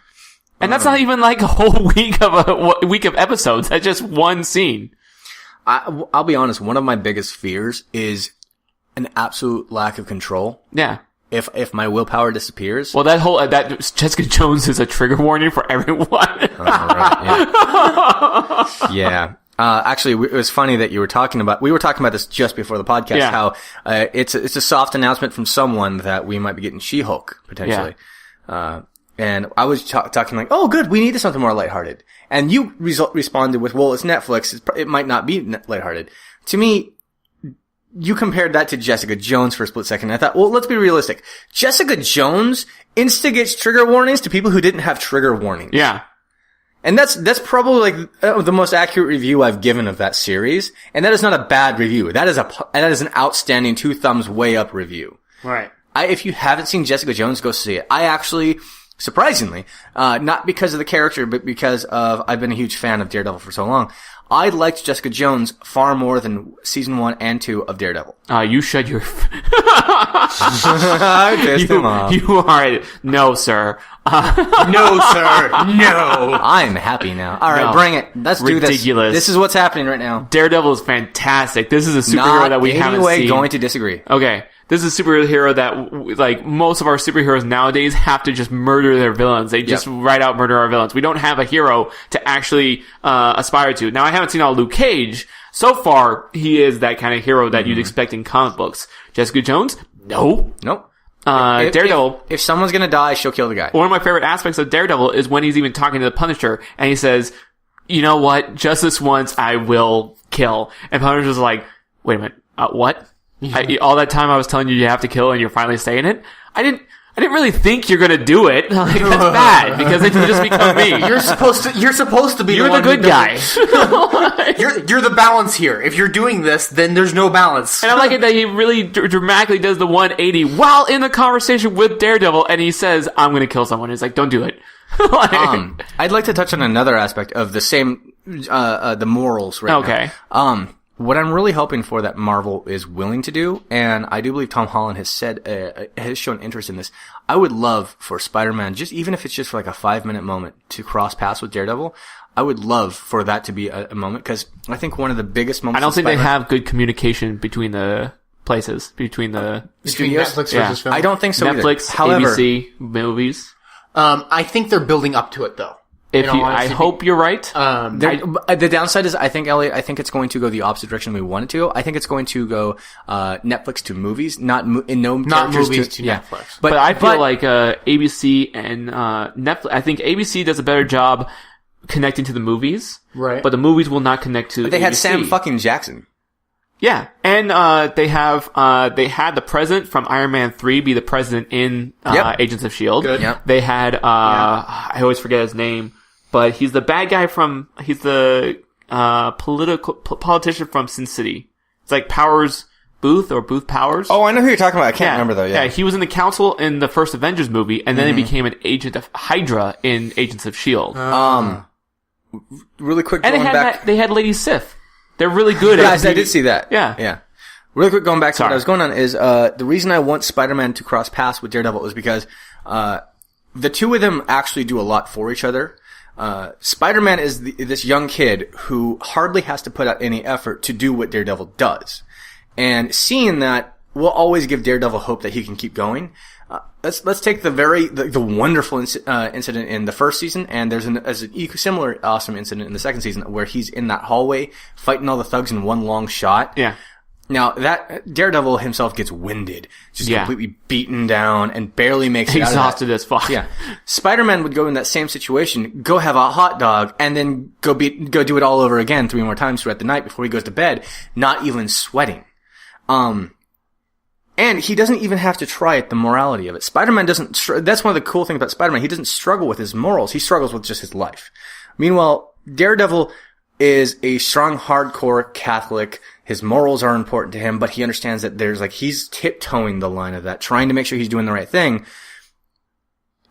And that's not even like a whole week of episodes. That's just one scene. I'll be honest. One of my biggest fears is an absolute lack of control. Yeah. If my willpower disappears. Well, that Jessica Jones is a trigger warning for everyone. Right, yeah. Actually, it was funny that we were talking about this just before the podcast. Yeah. How it's a soft announcement from someone that we might be getting She-Hulk potentially. Yeah. And I was talking like, oh, good, we needed something more lighthearted. And you responded with, well, it's Netflix. It might not be lighthearted. To me, you compared that to Jessica Jones for a split second. I thought, well, let's be realistic. Jessica Jones instigates trigger warnings to people who didn't have trigger warnings. Yeah. And that's probably like the most accurate review I've given of that series. And that is not a bad review. That is an outstanding 2 thumbs way up review. Right. If you haven't seen Jessica Jones, go see it. I actually, surprisingly, not because of the character, but because I've been a huge fan of Daredevil for so long. I liked Jessica Jones far more than season 1 and 2 of Daredevil. You shut your... I pissed him off. You are... No, sir. No, sir. No. I'm happy now. All right, bring it. Let's do this. Ridiculous. This is what's happening right now. Daredevil is fantastic. This is a superhero that we haven't seen. Going to disagree. Okay. this is a superhero that, like, most of our superheroes nowadays have to just murder their villains. They just write out murder our villains. We don't have a hero to actually aspire to. Now, I haven't seen all Luke Cage. So far, he is that kind of hero that you'd expect in comic books. Jessica Jones? No. Nope. Daredevil. If someone's gonna die, she'll kill the guy. One of my favorite aspects of Daredevil is when he's even talking to the Punisher, and he says, you know what? Just this once, I will kill. And Punisher's like, wait a minute, what? All that time I was telling you have to kill and you're finally saying it? I didn't really think you're gonna do it. Like, that's bad, because then you just become me. You're supposed to be You're the good guy. You're the balance here. If you're doing this, then there's no balance. And I like it that he really dramatically does the 180 while in the conversation with Daredevil, and he says, I'm gonna kill someone. He's like, don't do it. I'd like to touch on another aspect of the same, the morals right now. What I'm really hoping for that Marvel is willing to do, and I do believe Tom Holland has shown interest in this. I would love for Spider-Man, just even if it's just for like a 5-minute moment, to cross paths with Daredevil. I would love for that to be a moment, because I think one of the biggest moments. I don't think they have good communication between the places, between studios. Netflix versus film. I don't think so. Netflix, However, ABC, movies. I think they're building up to it, though. I hope you're right. The downside is, I think, Elliot, I think it's going to go the opposite direction we want it to go. I think it's going to go Netflix to movies, not movies to Netflix. But I feel like ABC and Netflix. I think ABC does a better job connecting to the movies, right? But the movies will not connect to. But they ABC. had Sam fucking Jackson. Yeah, and they had the president from Iron Man 3 be the president in Agents of S.H.I.E.L.D. Good. Yep. They had I always forget his name, but he's the bad guy he's the politician from Sin City. It's like Booth Powers. Oh, I know who you're talking about. I can't remember though. Yeah, he was in the council in the first Avengers movie, and then he became an agent of Hydra in Agents of S.H.I.E.L.D. Really quick, and they had Lady Sif. They're really good at I did see that. Yeah. Really quick, going back to what I was going on is, the reason I want Spider-Man to cross paths with Daredevil is because, the two of them actually do a lot for each other. Spider-Man is this young kid who hardly has to put out any effort to do what Daredevil does. And seeing that will always give Daredevil hope that he can keep going. Let's take the wonderful incident in the first season, and there's a similar awesome incident in the second season where he's in that hallway fighting all the thugs in one long shot. Yeah. Now that Daredevil himself gets winded, just completely beaten down, and barely makes it out of that. Exhausted as fuck. Yeah. Spider-Man would go in that same situation, go have a hot dog, and then go do it all over again 3 more times throughout the night before he goes to bed, not even sweating. And he doesn't even have to try at the morality of it. Spider-Man doesn't, that's one of the cool things about Spider-Man. He doesn't struggle with his morals. He struggles with just his life. Meanwhile, Daredevil is a strong, hardcore Catholic. His morals are important to him, but he understands that he's tiptoeing the line of that, trying to make sure he's doing the right thing.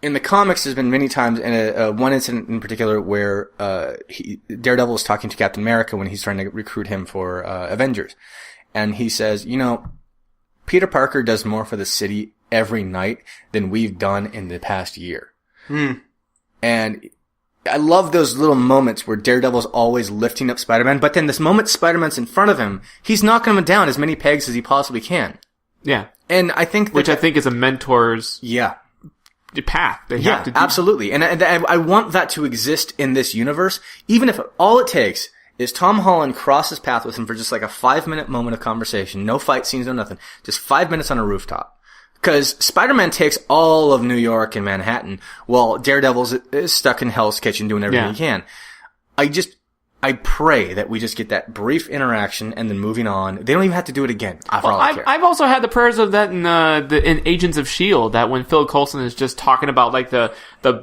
In the comics, there's been many times, and one incident in particular where, Daredevil is talking to Captain America when he's trying to recruit him for, Avengers. And he says, Peter Parker does more for the city every night than we've done in the past year. And I love those little moments where Daredevil's always lifting up Spider-Man, but then this moment Spider-Man's in front of him, he's knocking him down as many pegs as he possibly can. Yeah. And I think I think is a mentor's path. They have to do. Absolutely. And I want that to exist in this universe, even if all it takes is Tom Holland crosses path with him for just like a 5-minute moment of conversation. No fight scenes, no nothing. Just 5 minutes on a rooftop. Because Spider-Man takes all of New York and Manhattan, while Daredevil's is stuck in Hell's Kitchen doing everything he can. I pray that we just get that brief interaction and then moving on. They don't even have to do it again. I've also had the prayers of that in Agents of S.H.I.E.L.D. that when Phil Coulson is just talking about like the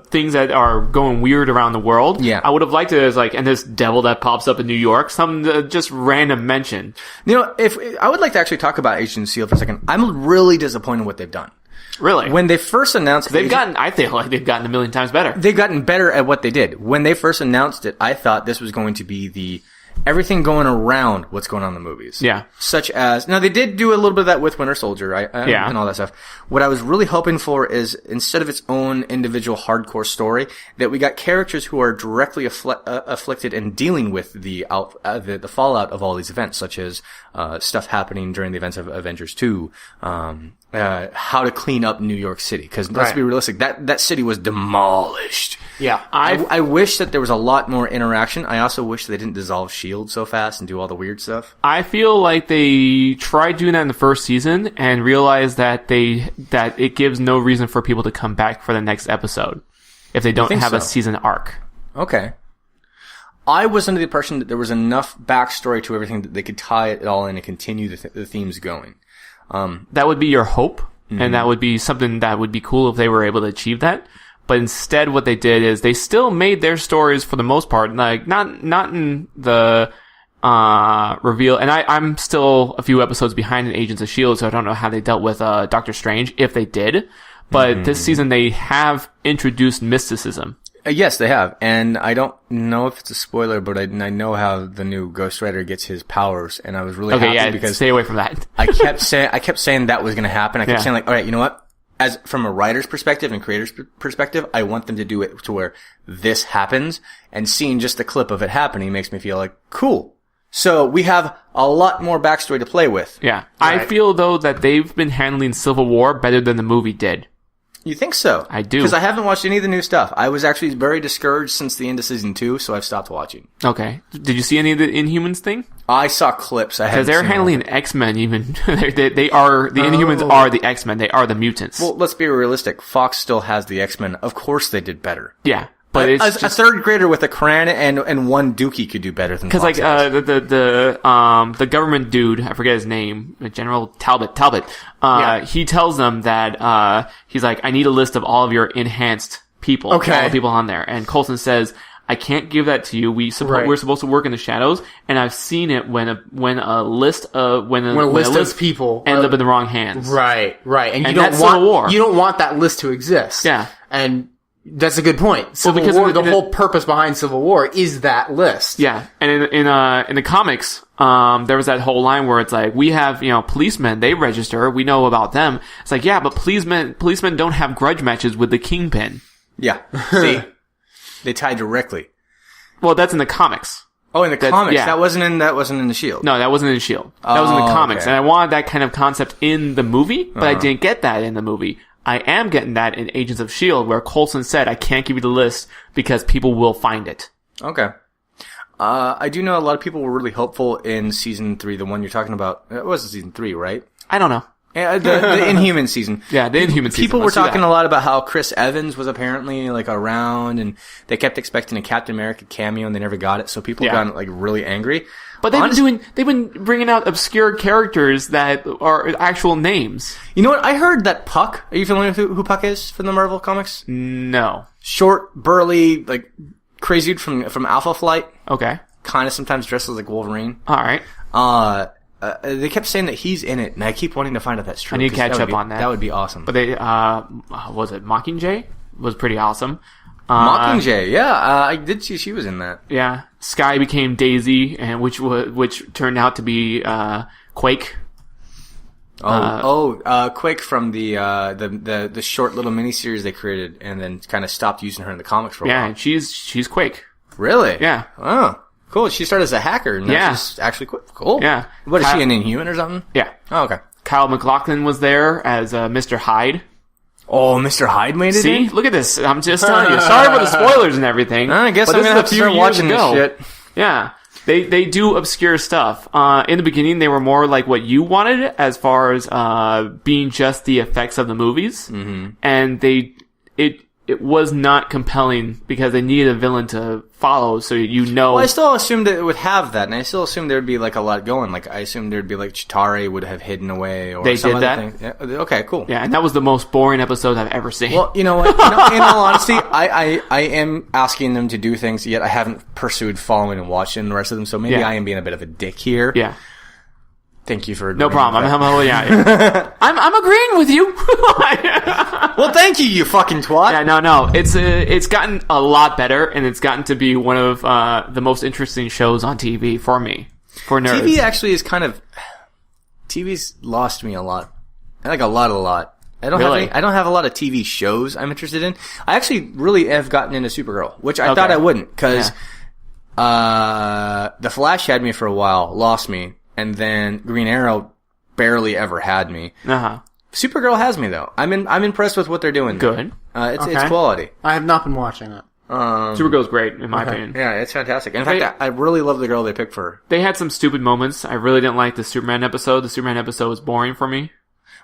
things that are going weird around the world. Yeah. I would have liked it as like, and this devil that pops up in New York, some just random mention. If I would like to actually talk about Agents of S.H.I.E.L.D. for a second. I'm really disappointed in what they've done. Really? When they first announced it, I feel like they've gotten a million times better. They've gotten better at what they did. When they first announced it, I thought this was going to be everything going around what's going on in the movies. Yeah. Such as, now they did do a little bit of that with Winter Soldier, and all that stuff. What I was really hoping for is, instead of its own individual hardcore story, that we got characters who are directly afflicted and dealing with the fallout of all these events, such as, stuff happening during the events of Avengers 2, how to clean up New York City. Cause let's be realistic, that city was demolished. Yeah. I wish that there was a lot more interaction. I also wish they didn't dissolve S.H.I.E.L.D. so fast and do all the weird stuff. I feel like they tried doing that in the first season and realized that it gives no reason for people to come back for the next episode if they don't have a season arc. Okay. I was under the impression that there was enough backstory to everything that they could tie it all in and continue the themes going. That would be your hope, and that would be something that would be cool if they were able to achieve that. But instead, what they did is they still made their stories for the most part, like not in the reveal. And I'm still a few episodes behind in Agents of S.H.I.E.L.D., so I don't know how they dealt with Doctor Strange, if they did. But this season, they have introduced mysticism. Yes, they have. And I don't know if it's a spoiler, but I know how the new Ghost Rider gets his powers, and I was really happy because stay away from that. I kept saying that was going to happen. I kept saying, like, all right, you know what? As from a writer's perspective and creator's perspective, I want them to do it to where this happens, and seeing just a clip of it happening makes me feel like, cool. So we have a lot more backstory to play with. Yeah. Right? I feel, though, that they've been handling Civil War better than the movie did. You think so? I do. Because I haven't watched any of the new stuff. I was actually very discouraged since the end of season 2, so I've stopped watching. Okay. Did you see any of the Inhumans thing? I saw clips. Because they're handling X-Men even. they are, the Inhumans are the X-Men. They are the mutants. Well, let's be realistic. Fox still has the X-Men. Of course they did better. Yeah. But it's a third grader with a crayon and one dookie could do better than Fox. Because like the government dude, I forget his name, General Talbot. He tells them that he's like, I need a list of all of your enhanced people, all the people on there. And Coulson says, I can't give that to you. We're supposed to work in the shadows, and I've seen it when a list of people ends up in the wrong hands. Right. And you don't want that list to exist. Yeah. And that's a good point. Civil War, the whole purpose behind Civil War is that list. Yeah. And in the comics, there was that whole line where it's like, we have, policemen, they register, we know about them. It's like, yeah, but policemen don't have grudge matches with the Kingpin. Yeah. See? They tie directly. Well, that's in the comics. Oh, in the comics? Yeah. That wasn't in the S.H.I.E.L.D. No, that wasn't in S.H.I.E.L.D. That was in the comics. Okay. And I wanted that kind of concept in the movie, but I didn't get that in the movie. I am getting that in Agents of S.H.I.E.L.D., where Coulson said, I can't give you the list because people will find it. Okay. I do know a lot of people were really hopeful in season 3, the one you're talking about. It was season 3, right? I don't know. The Inhuman season. Yeah, the Inhuman season. People were talking a lot about how Chris Evans was apparently like around, and they kept expecting a Captain America cameo, and they never got it. So people got like really angry. But they've been bringing out obscure characters that are actual names. You know what? I heard that Puck. Are you familiar with who Puck is from the Marvel comics? No. Short, burly, like crazy dude from Alpha Flight. Okay. Kind of sometimes dresses like Wolverine. All right. They kept saying that he's in it, and I keep wanting to find out that's true. I need to catch up on that. That would be awesome. But they, was it Mockingjay? Was pretty awesome. Mockingjay, yeah, I did see she was in that. Yeah, Sky became Daisy, and which turned out to be Quake. Quake from the short little miniseries they created, and then kind of stopped using her in the comics for a while. Yeah, and she's Quake. Really? Yeah. Oh, cool. She started as a hacker, and now she's actually cool. Yeah. What is she, an Inhuman or something? Yeah. Oh, okay. Kyle MacLachlan was there as Mr. Hyde. Oh, Mr. Hyde made it in? See? Look at this. I'm just telling you. Sorry for the spoilers and everything. I guess I'm going to have to start watching this shit. Yeah. They do obscure stuff. In the beginning, they were more like what you wanted as far as being just the effects of the movies. Mm-hmm. And it was not compelling because they needed a villain to follow, so Well, I still assumed that it would have that, and I still assumed there'd be like a lot going. Like I assumed there'd be like Chitauri would have hidden away, or they some did other that. thing. Yeah, okay, cool. Yeah, and that was the most boring episode I've ever seen. Well, you know what? In all honesty, I am asking them to do things, yet I haven't pursued following and watching the rest of them. So maybe I am being a bit of a dick here. Yeah. Thank you for no problem. I'm agreeing with you. Well, thank you, you fucking twat. Yeah, no. It's gotten a lot better, and it's gotten to be one of the most interesting shows on TV for me, for nerds. TV actually is TV's lost me a lot. I like a lot. I don't have a lot of TV shows I'm interested in. I actually really have gotten into Supergirl, which I thought I wouldn't, because The Flash had me for a while, lost me. And then Green Arrow barely ever had me. Supergirl has me though. I'm impressed with what they're doing. Good. It's quality. I have not been watching it. Supergirl's great in my opinion. Yeah, it's fantastic. In fact, I really love the girl they picked for her. They had some stupid moments. I really didn't like the Superman episode. The Superman episode was boring for me.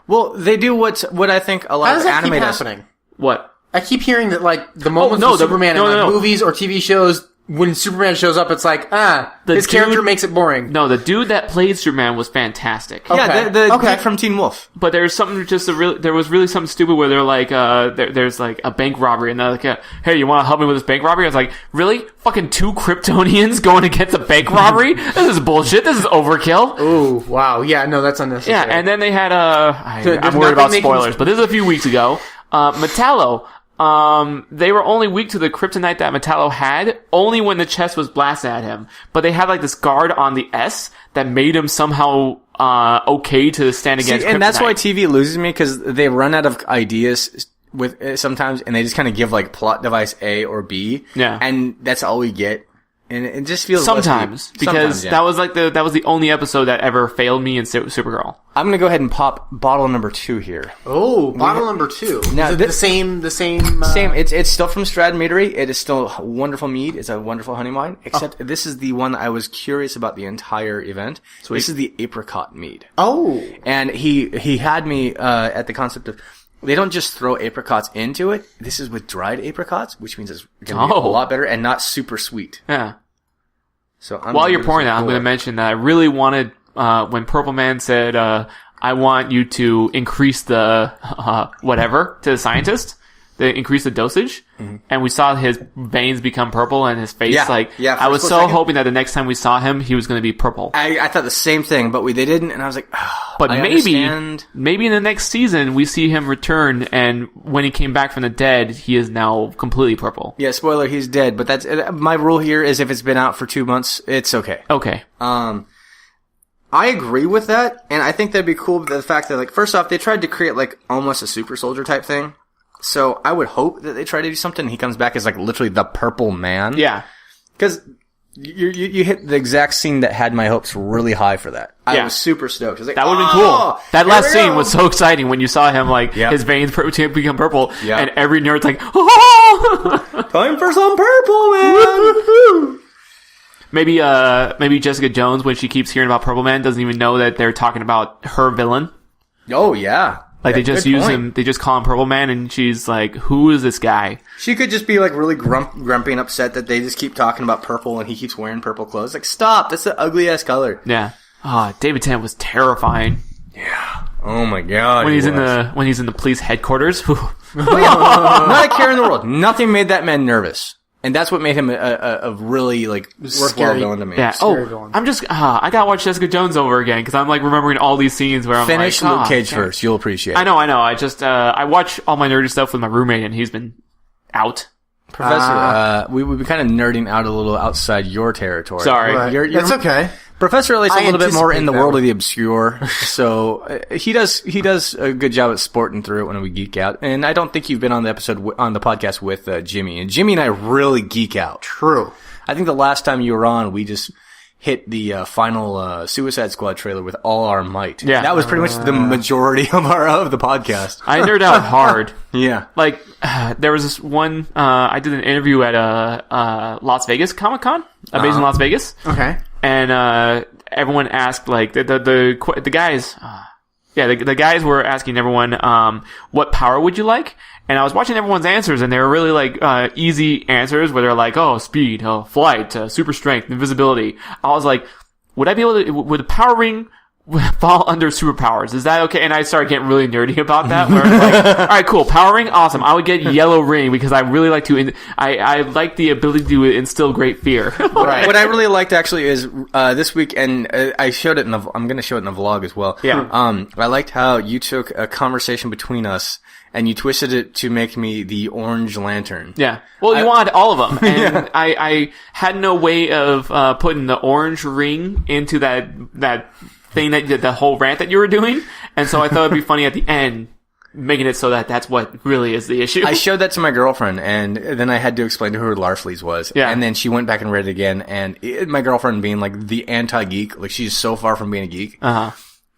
Well, they do what I think a lot of anime does. Happening? What? I keep hearing that like the moments with Superman in movies or TV shows. When Superman shows up, it's like, his character makes it boring. No, the dude that played Superman was fantastic. Okay. Yeah, the dude from Teen Wolf. But there's something there was really something stupid where they're like, there's like a bank robbery, and they're like, hey, you want to help me with this bank robbery? I was like, really? Fucking 2 Kryptonians going against a bank robbery? This is bullshit. This is overkill. Ooh, wow. Yeah, no, that's unnecessary. Yeah, and then they had, I'm worried about spoilers, but this is a few weeks ago. Metallo. They were only weak to the kryptonite that Metallo had, only when the chest was blasted at him. But they had like this guard on the S that made him somehow, okay to stand against kryptonite. And that's why TV loses me, because they run out of ideas with sometimes, and they just kind of give like plot device A or B. Yeah. And that's all we get. And it just feels sometimes because that was the only episode that ever failed me in Supergirl. I'm gonna go ahead and pop bottle number 2 here. Oh, bottle number 2. Now, is it the same. It's still from Strad Meadery. It is still a wonderful mead. It's a wonderful honey wine. Except this is the one I was curious about the entire event. Sweet. This is the apricot mead. Oh, and he had me at the concept of. They don't just throw apricots into it. This is with dried apricots, which means it's going to be a lot better and not super sweet. Yeah. So while you're pouring that, I'm going to mention that I really wanted, when Purple Man said, I want you to increase the, whatever to the scientist, increase the dosage, and we saw his veins become purple and his face, I was so hoping that the next time we saw him, he was going to be purple. I thought the same thing, but they didn't, and I was like, but maybe in the next season, we see him return, and when he came back from the dead, he is now completely purple. Yeah, spoiler, he's dead, but that's, my rule here is if it's been out for 2 months, it's okay. Okay. I agree with that, and I think that'd be cool, the fact that, like, first off, they tried to create, like, almost a super soldier type thing. So I would hope that they try to do something. He comes back as like literally the Purple Man. Yeah, because you hit the exact scene that had my hopes really high for that. I was super stoked. I was like, that would have been cool. That last scene was so exciting when you saw him his veins become purple, and every nerd's like, oh, time for some purple, man. Maybe Jessica Jones, when she keeps hearing about Purple Man, doesn't even know that they're talking about her villain. Oh yeah. Like, they just use him, they just call him Purple Man, and she's like, who is this guy? She could just be, like, really grumpy and upset that they just keep talking about purple and he keeps wearing purple clothes. Like, stop! That's the ugly-ass color. Yeah. David Tennant was terrifying. Yeah. Oh my god. When he's in the police headquarters. Not a care in the world. Nothing made that man nervous. And that's what made him a really, like, worthwhile villain to me. Yeah. I'm just, I gotta watch Jessica Jones over again, because I'm, like, remembering all these scenes where I'm Finish Luke Cage first. You'll appreciate it. I know. I just, I watch all my nerdy stuff with my roommate, and he's been out. Professor, we've been kind of nerding out a little outside your territory. Sorry. Right. That's okay. Professor Elliots a little bit more in the world of the obscure, so he does a good job at sporting through it when we geek out. And I don't think you've been on the podcast with Jimmy, and Jimmy and I really geek out. True. I think the last time you were on, we just hit the final Suicide Squad trailer with all our might. Yeah, that was pretty much the majority of the podcast. I nerd out hard. Yeah, like there was this one. I did an interview at Las Vegas Comic-Con, based in Las Vegas. Okay. And everyone asked, like, the guys, the guys were asking everyone, what power would you like? And I was watching everyone's answers, and they were really, like, easy answers, where they're like, oh, speed, flight, super strength, invisibility. I was like, would I be able to, would a power ring fall under superpowers. Is that okay? And I started getting really nerdy about that. Where I'm like, all right, cool. Power ring, awesome. I would get yellow ring because I really like to. I like the ability to instill great fear. Right. What I really liked actually is this week, and I showed it I'm going to show it in the vlog as well. Yeah. I liked how you took a conversation between us and you twisted it to make me the Orange Lantern. Yeah. Well, you wanted all of them, and I had no way of putting the orange ring into that thing that the whole rant that you were doing, and so I thought it'd be funny at the end, making it so that that's what really is the issue. I showed that to my girlfriend, and then I had to explain to her who Larfleeze was. Yeah. And then she went back and read it again, and my girlfriend being like the anti-geek, like she's so far from being a geek,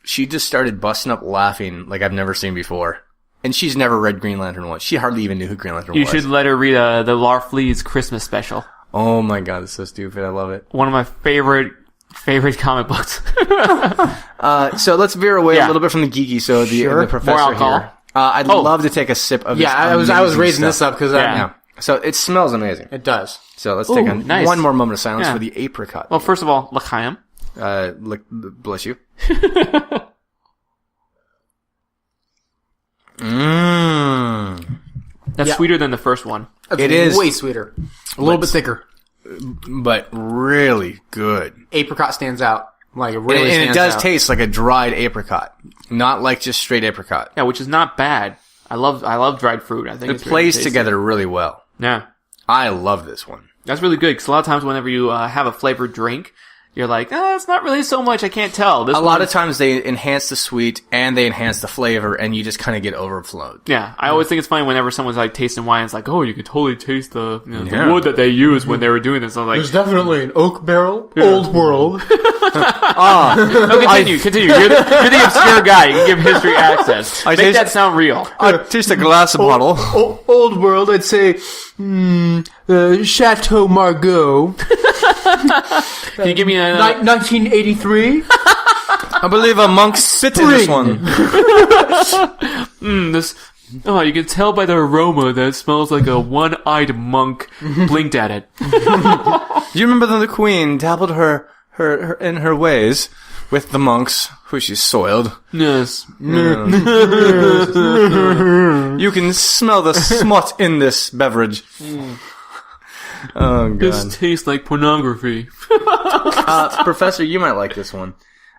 she just started busting up laughing like I've never seen before. And she's never read Green Lantern once. She hardly even knew who Green Lantern was. You should let her read the Larfleeze Christmas special. Oh my god, it's so stupid. I love it. One of my favorite comic books. So let's veer away a little bit from the geeky. So the professor here. I'd love to take a sip of this. Yeah, I was raising this up because So it smells amazing. It does. So let's take one more moment of silence for the apricot. Well, first of all, l'chaim. Bless you. That's sweeter than the first one. It is way sweeter. A little bit thicker. But really good. Apricot stands out. Like it really stands out. And it does taste like a dried apricot. Not like just straight apricot. Yeah, which is not bad. I love dried fruit. I think it plays together really well. Yeah. I love this one. That's really good, because a lot of times whenever you have a flavored drink, you're like, it's not really so much, I can't tell. A lot of times they enhance the sweet and they enhance the flavor, and you just kind of get overflowed. Yeah, I always think it's funny whenever someone's like tasting wine, it's like, you can totally taste the wood that they used when they were doing this. I'm like, there's definitely an oak barrel, old world. Continue. You're the obscure guy. You can give history access. Make that sound real. I taste a glass bottle. Old world, I'd say, Chateau Margaux. Can you give me a 1983? I believe a monk spit in this one. You can tell by the aroma that it smells like a one-eyed monk blinked at it. You remember that the queen dabbled her in her ways with the monks who she soiled? Yes. You can smell the smut in this beverage. Oh, God. This tastes like pornography. Professor, you might like this one.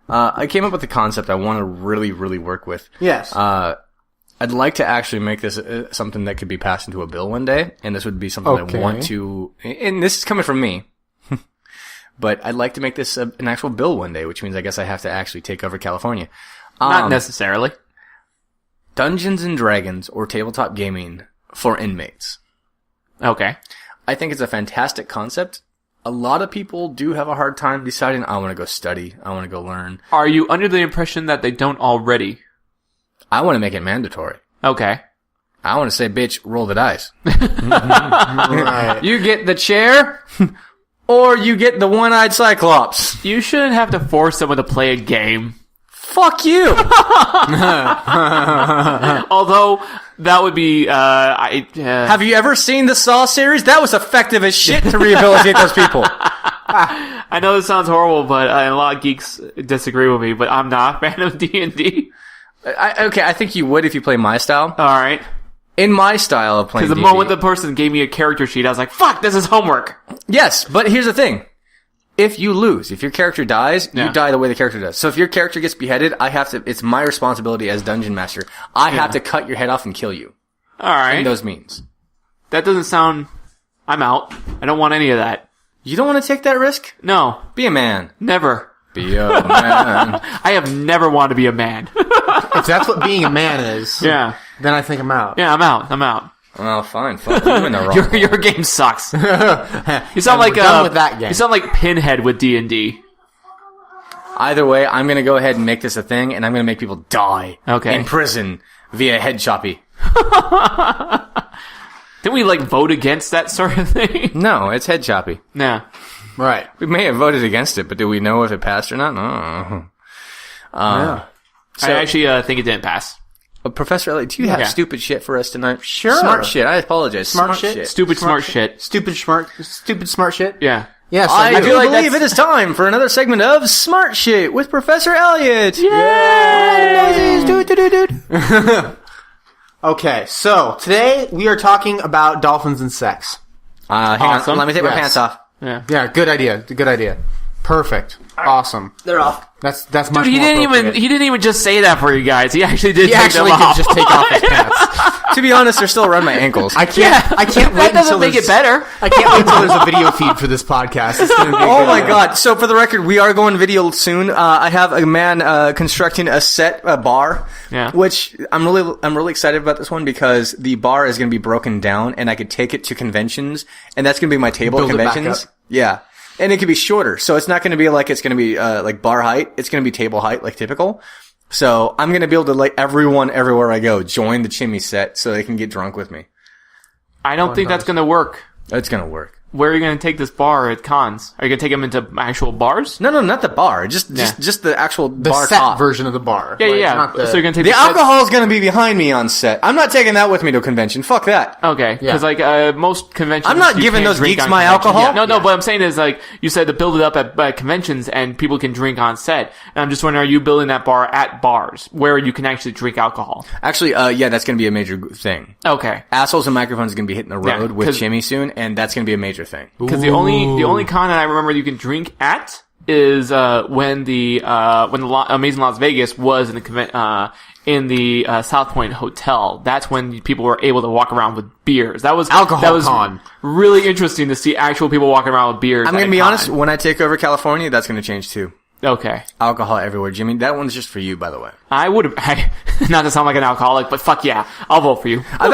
I came up with a concept I want to really, really work with. Yes. I'd like to actually make this something that could be passed into a bill one day, and this would be something I want to... And this is coming from me. But I'd like to make this an actual bill one day, which means I guess I have to actually take over California. Not necessarily. Dungeons and Dragons or tabletop gaming for inmates. Okay. I think it's a fantastic concept. A lot of people do have a hard time deciding, I want to go study, I want to go learn. Are you under the impression that they don't already? I want to make it mandatory. Okay. I want to say, bitch, roll the dice. Right. You get the chair, or you get the one-eyed Cyclops. You shouldn't have to force someone to play a game. Fuck you! Although, that would be, Have you ever seen the Saw series? That was effective as shit to rehabilitate those people. I know this sounds horrible, but a lot of geeks disagree with me, but I'm not a fan of D&D. I think you would if you play my style. Alright. In my style of playing D&D. Because the moment the person gave me a character sheet, I was like, fuck, this is homework! Yes, but here's the thing. If you lose, if your character dies, you die the way the character does. So if your character gets beheaded, it's my responsibility as dungeon master. I have to cut your head off and kill you. Alright. In those means. That doesn't sound... I'm out. I don't want any of that. You don't want to take that risk? No. Be a man. Never. Be a man. I have never wanted to be a man. If that's what being a man is, then I think I'm out. Yeah, I'm out. Well, fine. Fuck you in the wrong. Your game sucks. You sound like done with that game. You sound like Pinhead with D&D. Either way, I'm going to go ahead and make this a thing, and I'm going to make people die in prison via head choppy. Didn't we vote against that sort of thing? No, it's head choppy. Yeah. Right. We may have voted against it, but do we know if it passed or not? No. I actually think it didn't pass. Professor Elliot, do you have stupid shit for us tonight? Sure. Smart shit. I apologize. Smart shit. Stupid smart shit. Stupid smart shit. Yeah. Yeah, so I do believe it is time for another segment of Smart Shit with Professor Elliot. Yay! Okay, so today we are talking about dolphins and sex. Hang on, let me take my pants off. Yeah, good idea. Perfect. Awesome. They're off. That's much more he didn't even just say that for you guys. He actually did. Did just take off his pants. To be honest, they're still around my ankles. I can't wait that doesn't make it better. I can't wait until there's a video feed for this podcast. It's gonna be my god! So for the record, we are going video soon. I have a man constructing a bar. Yeah. Which I'm really excited about this one because the bar is going to be broken down, and I could take it to conventions, and that's going to be my table at conventions. Yeah. And it could be shorter, so it's not going to be like it's going to be like bar height. It's going to be table height, like typical. So I'm going to be able to let everyone everywhere I go join the Chimi set, so they can get drunk with me. I don't think that's going to work. It's going to work. Where are you going to take this bar at cons? Are you going to take them into actual bars? No, not the bar. Just the actual bar set top version of the bar. Yeah, yeah. So you're going to take the alcohol is going to be behind me on set. I'm not taking that with me to a convention. Fuck that. Okay, because most conventions, I'm not giving those geeks my alcohol. Yeah. No. What I'm saying is you said to build it up at conventions and people can drink on set. And I'm just wondering, are you building that bar at bars where you can actually drink alcohol? Actually, that's going to be a major thing. Okay. Assholes and Microphones is going to be hitting the road with Chimi soon, and that's going to be a major thing. Because the only con that I remember you can drink at is when the Amazing Las Vegas was in the South Point Hotel. That's when people were able to walk around with beers. That was alcohol. That was really interesting to see actual people walking around with beers. I'm going to be honest. When I take over California, that's going to change too. Okay. Alcohol everywhere, Jimmy. That one's just for you, by the way. I would not to sound like an alcoholic, but fuck yeah, I'll vote for you. I've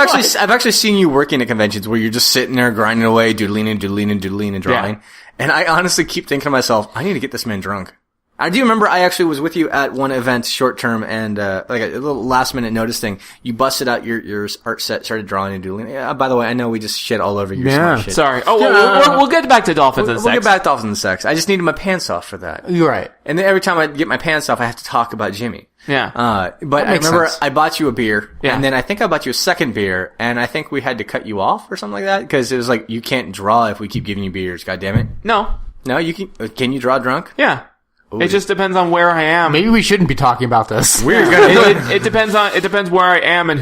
actually seen you working at conventions where you're just sitting there grinding away, doodling and drawing. Yeah. And I honestly keep thinking to myself, I need to get this man drunk. I do remember I actually was with you at one event short term and like a little last minute notice thing. You busted out your art set, started drawing and doodling. Yeah, by the way, I know we just shit all over your smart shit. Sorry. Oh, we'll get back to dolphins and sex. We'll get back to dolphins and sex. I just needed my pants off for that. You're right. And then every time I get my pants off, I have to talk about Jimmy. Yeah. But I remember I bought you a beer, and then I think I bought you a second beer, and I think we had to cut you off or something like that, because it was like, you can't draw if we keep giving you beers, goddammit. No, you can you draw drunk? Yeah. Ooh. It just depends on where I am. Maybe we shouldn't be talking about this. It depends where I am and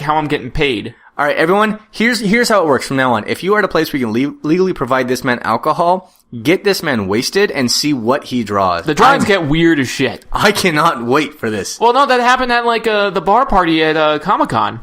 how I'm getting paid. All right, everyone. Here's how it works from now on. If you are at a place where you can legally provide this man alcohol, get this man wasted and see what he draws. The drawings get weird as shit. I cannot wait for this. Well, no, that happened at the bar party at Comic-Con.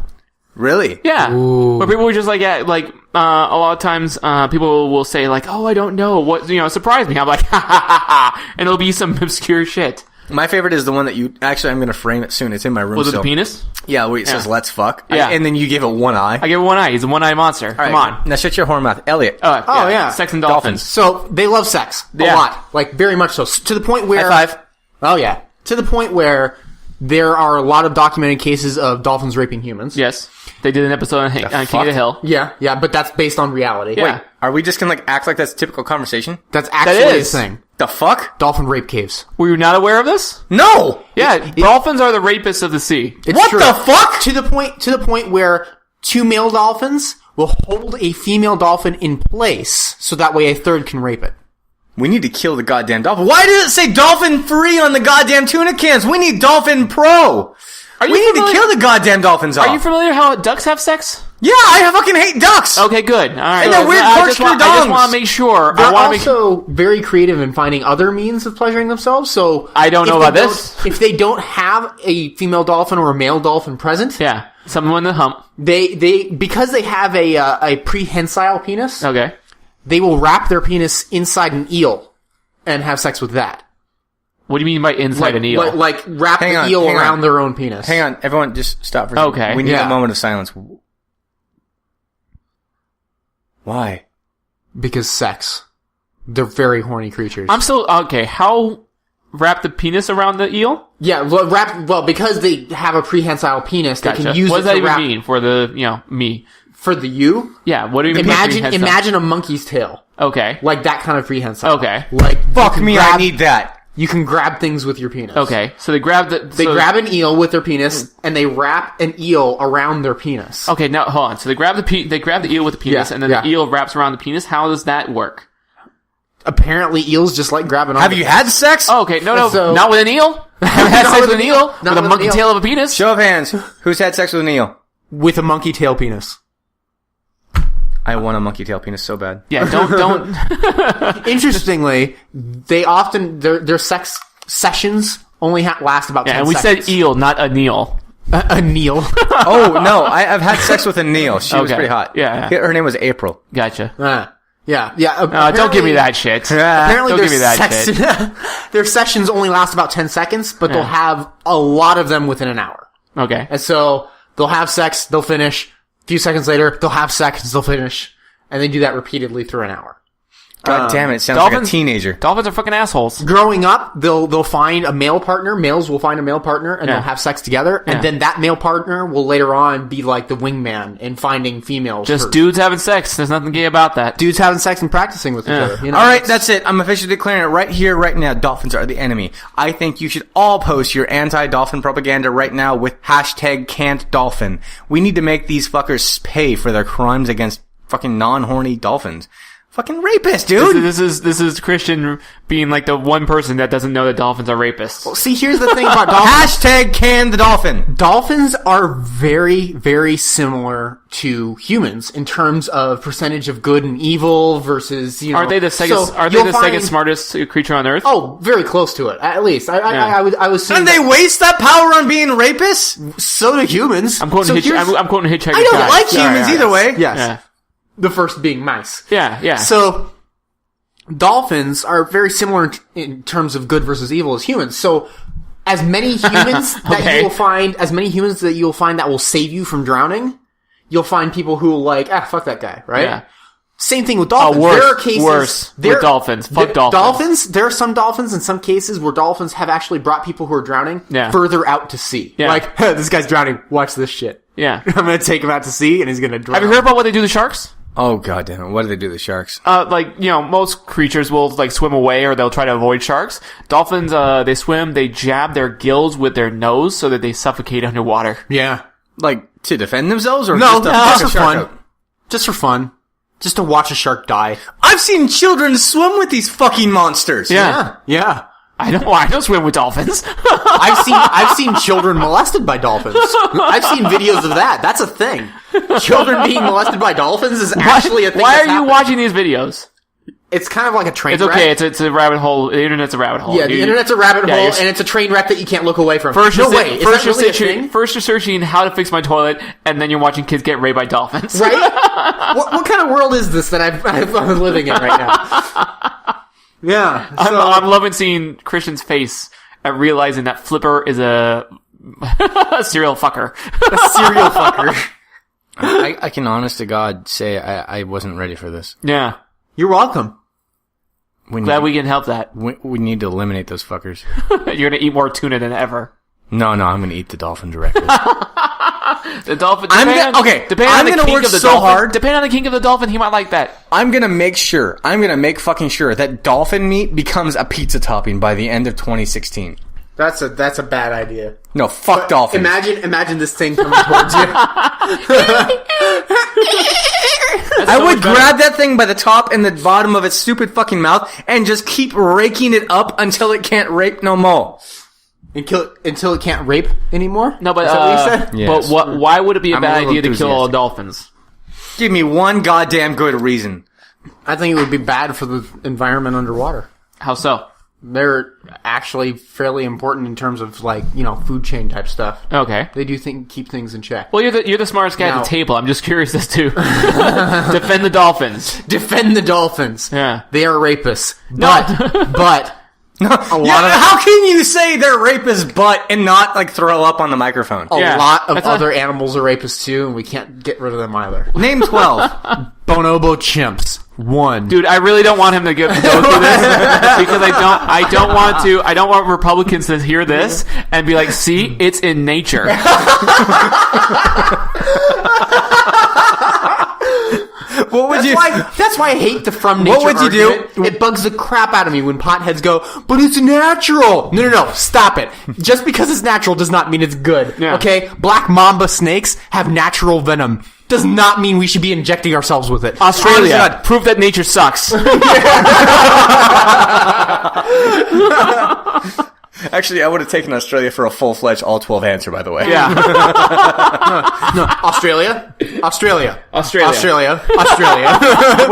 Really? Yeah. Ooh. Where people were just like, a lot of times, people will say like, oh, I don't know what, surprise me. I'm like, ha ha ha ha. And it'll be some obscure shit. My favorite is the one that I'm going to frame it soon. It's in my room. Was it the penis? Yeah, where it says, let's fuck. Yeah. And then you give it one eye. I give it one eye. He's a one-eye monster. All Come right. on. Now shut your whore mouth. Elliot. Yeah. Sex and dolphins. So, they love sex. A lot. Like, very much so. To the point where... High five. Oh, yeah. To the point where there are a lot of documented cases of dolphins raping humans. Yes. They did an episode on King of the Hill. Yeah, but that's based on reality. Yeah. Wait, are we just going to act like that's typical conversation? That's actually a thing. The fuck? Dolphin rape caves. Were you not aware of this? No! Yeah, dolphins are the rapists of the sea. What the fuck? To the point where two male dolphins will hold a female dolphin in place so that way a third can rape it. We need to kill the goddamn dolphin. Why does it say dolphin free on the goddamn tuna cans? We need dolphin pro. We need to kill the goddamn dolphins off. Are you familiar how ducks have sex? Yeah, I fucking hate ducks. Okay, good. All right. And they're weird corkscrew dongs. I just want to make sure. They're also very creative in finding other means of pleasuring themselves. So I don't know about this. If they don't have a female dolphin or a male dolphin present, someone in the hump. They because they have a prehensile penis. Okay. They will wrap their penis inside an eel and have sex with that. What do you mean by inside an eel? Like wrap the eel around their own penis. Hang on, everyone, just stop for a second. Okay. We need a moment of silence. Why? Because sex. They're very horny creatures. I'm still okay. How wrap the penis around the eel? Yeah, because they have a prehensile penis, they can use what it does that to even wrap mean for the me? For the you? Yeah. What do you mean? Imagine a monkey's tail. Okay. Like that kind of prehensile. Okay. Like fuck me, I need that. You can grab things with your penis. Okay, so they grab grab an eel with their penis and they wrap an eel around their penis. Okay, now hold on. So they grab the eel with the penis and then the eel wraps around the penis. How does that work? Apparently, eels just like grabbing on. Have you had sex? Oh, okay. No, not with an eel. I haven't had sex with an eel. With a monkey tail of a penis. Show of hands. Who's had sex with an eel? With a monkey tail penis. I want a monkey tail penis so bad. Yeah, don't. Interestingly, they often, their sex sessions only last about 10 seconds. Yeah, and we said eel, not a Neil. A Neil. Oh, no. I've had sex with a Neil. She was pretty hot. Yeah. Her name was April. Gotcha. Yeah. Don't give me that shit. Apparently, their sessions only last about 10 seconds, but they'll have a lot of them within an hour. Okay. And so, they'll have sex, they'll finish. A few seconds later, they'll have sex, they'll finish. And they do that repeatedly through an hour. God damn it, sounds like a teenager. Dolphins are fucking assholes. Growing up, they'll find a male partner. Males will find a male partner, and they'll have sex together. And then that male partner will later on be like the wingman in finding females. Just dudes having sex. There's nothing gay about that. Dudes having sex and practicing with each other. You know, all right, that's it. I'm officially declaring it right here, right now. Dolphins are the enemy. I think you should all post your anti-dolphin propaganda right now with #Can'tDolphin. We need to make these fuckers pay for their crimes against fucking non-horny dolphins. Fucking rapist, dude! This is Christian being like the one person that doesn't know that dolphins are rapists. Well, see, here's the thing about dolphins. #CanTheDolphin. Dolphins are very, very similar to humans in terms of percentage of good and evil versus, you know. Are they the second smartest creature on Earth? Oh, very close to it, at least. I was saying. And they waste that power on being rapists? So do humans. I'm quoting Hitchhiker's I don't Guide. like humans either way. Yes. Yeah. The first being mice. Yeah. So, dolphins are very similar in terms of good versus evil as humans. So, as many humans that you will find, that will save you from drowning, you'll find people who will like, fuck that guy, right? Yeah. Same thing with dolphins. Worse, there are cases worse with dolphins. Fuck dolphins. There are some dolphins in some cases where dolphins have actually brought people who are drowning further out to sea. Yeah. Like, this guy's drowning. Watch this shit. Yeah. I'm going to take him out to sea and he's going to drown. Have you heard about what they do to sharks? Oh, god damn it. What do they do to sharks? Most creatures will, swim away or they'll try to avoid sharks. Dolphins, they swim, they jab their gills with their nose so that they suffocate underwater. Yeah. Like, to defend themselves or just for fun. Just for fun. Just to watch a shark die. I've seen children swim with these fucking monsters. Yeah. I don't swim with dolphins. I've seen children molested by dolphins. I've seen videos of that. That's a thing. Children being molested by dolphins is actually a thing. Why are you watching these videos? It's kind of like a train wreck. It's okay. It's a rabbit hole. The internet's a rabbit hole. Yeah, the internet's a rabbit hole, and it's a train wreck that you can't look away from. First you're searching how to fix my toilet, and then you're watching kids get raped by dolphins. Right? What kind of world is this that I'm living in right now? Yeah. I'm loving seeing Christian's face at realizing that Flipper is a serial fucker. A serial fucker. I can honest to God say I wasn't ready for this. Yeah. You're welcome. Glad we can help that. We need to eliminate those fuckers. You're going to eat more tuna than ever. No, I'm going to eat the dolphin directly. The dolphin. I'm going to work so hard. Depending on the king of the dolphin, he might like that. I'm going to make fucking sure that dolphin meat becomes a pizza topping by the end of 2016. That's a bad idea. No, fuck dolphins. Imagine this thing coming towards you. I would grab that thing by the top and the bottom of its stupid fucking mouth and just keep raking it up until it can't rape no more. Until it can't rape anymore? No, but, is that what you said? Yes. But why would it be a bad idea to kill all dolphins? Give me one goddamn good reason. I think it would be bad for the environment underwater. How so? They're actually fairly important in terms of food chain type stuff. Okay. They do keep things in check. Well, you're the smartest guy at the table. I'm just curious as to defend the dolphins. Defend the dolphins. Yeah. They are rapists. But how can you say they're rapists but and not throw up on the microphone? A lot of other animals are rapists too, and we can't get rid of them either. Name 12. Bonobo chimps. 1. Dude, I really don't want him to go through this because I don't want Republicans to hear this and be like, see, it's in nature. What would that's why I hate the from nature What would you argument. Do? It bugs the crap out of me when potheads go, but it's natural. No, stop it. Just because it's natural does not mean it's good. Yeah. Okay? Black mamba snakes have natural venom. does not mean we should be injecting ourselves with it. Australia, prove that nature sucks. Actually, I would have taken Australia for a full-fledged all 12 answer, by the way. Yeah. No, Australia. What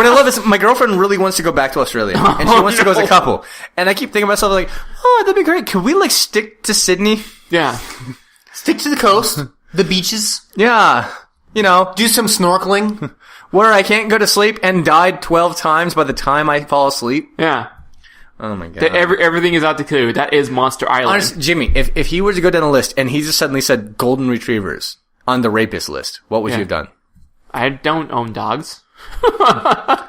I love is my girlfriend really wants to go back to Australia, and she wants to go as a couple. And I keep thinking to myself, like, oh, that'd be great. Could we, like, stick to Sydney? Yeah. Stick to the coast, the beaches. Yeah. You know. Do some snorkeling. Where I can't go to sleep and die 12 times by the time I fall asleep. Yeah. Oh my god. Everything is out to clue. That is Monster Island. Honestly, Jimmy, if he were to go down the list and he just suddenly said golden retrievers on the rapist list, what would you have done? I don't own dogs.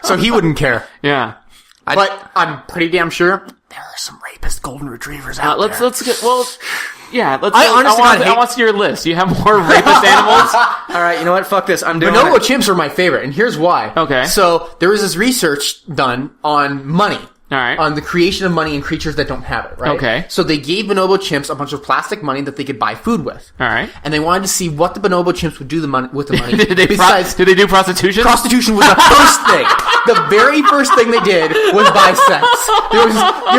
So he wouldn't care. Yeah. But I'm pretty damn sure there are some rapist golden retrievers out there. Let's get, well, yeah, I want to see your list. You have more rapist animals? Alright, you know what? Fuck this. I'm doing Bonobo chimps are my favorite, and here's why. Okay. So, there was this research done on money. Alright. On the creation of money in creatures that don't have it, right? Okay. So they gave bonobo chimps a bunch of plastic money that they could buy food with. Alright. And they wanted to see what the bonobo chimps would do with the money. Did they do prostitution? Prostitution was the first thing. The very first thing they did was buy sex. There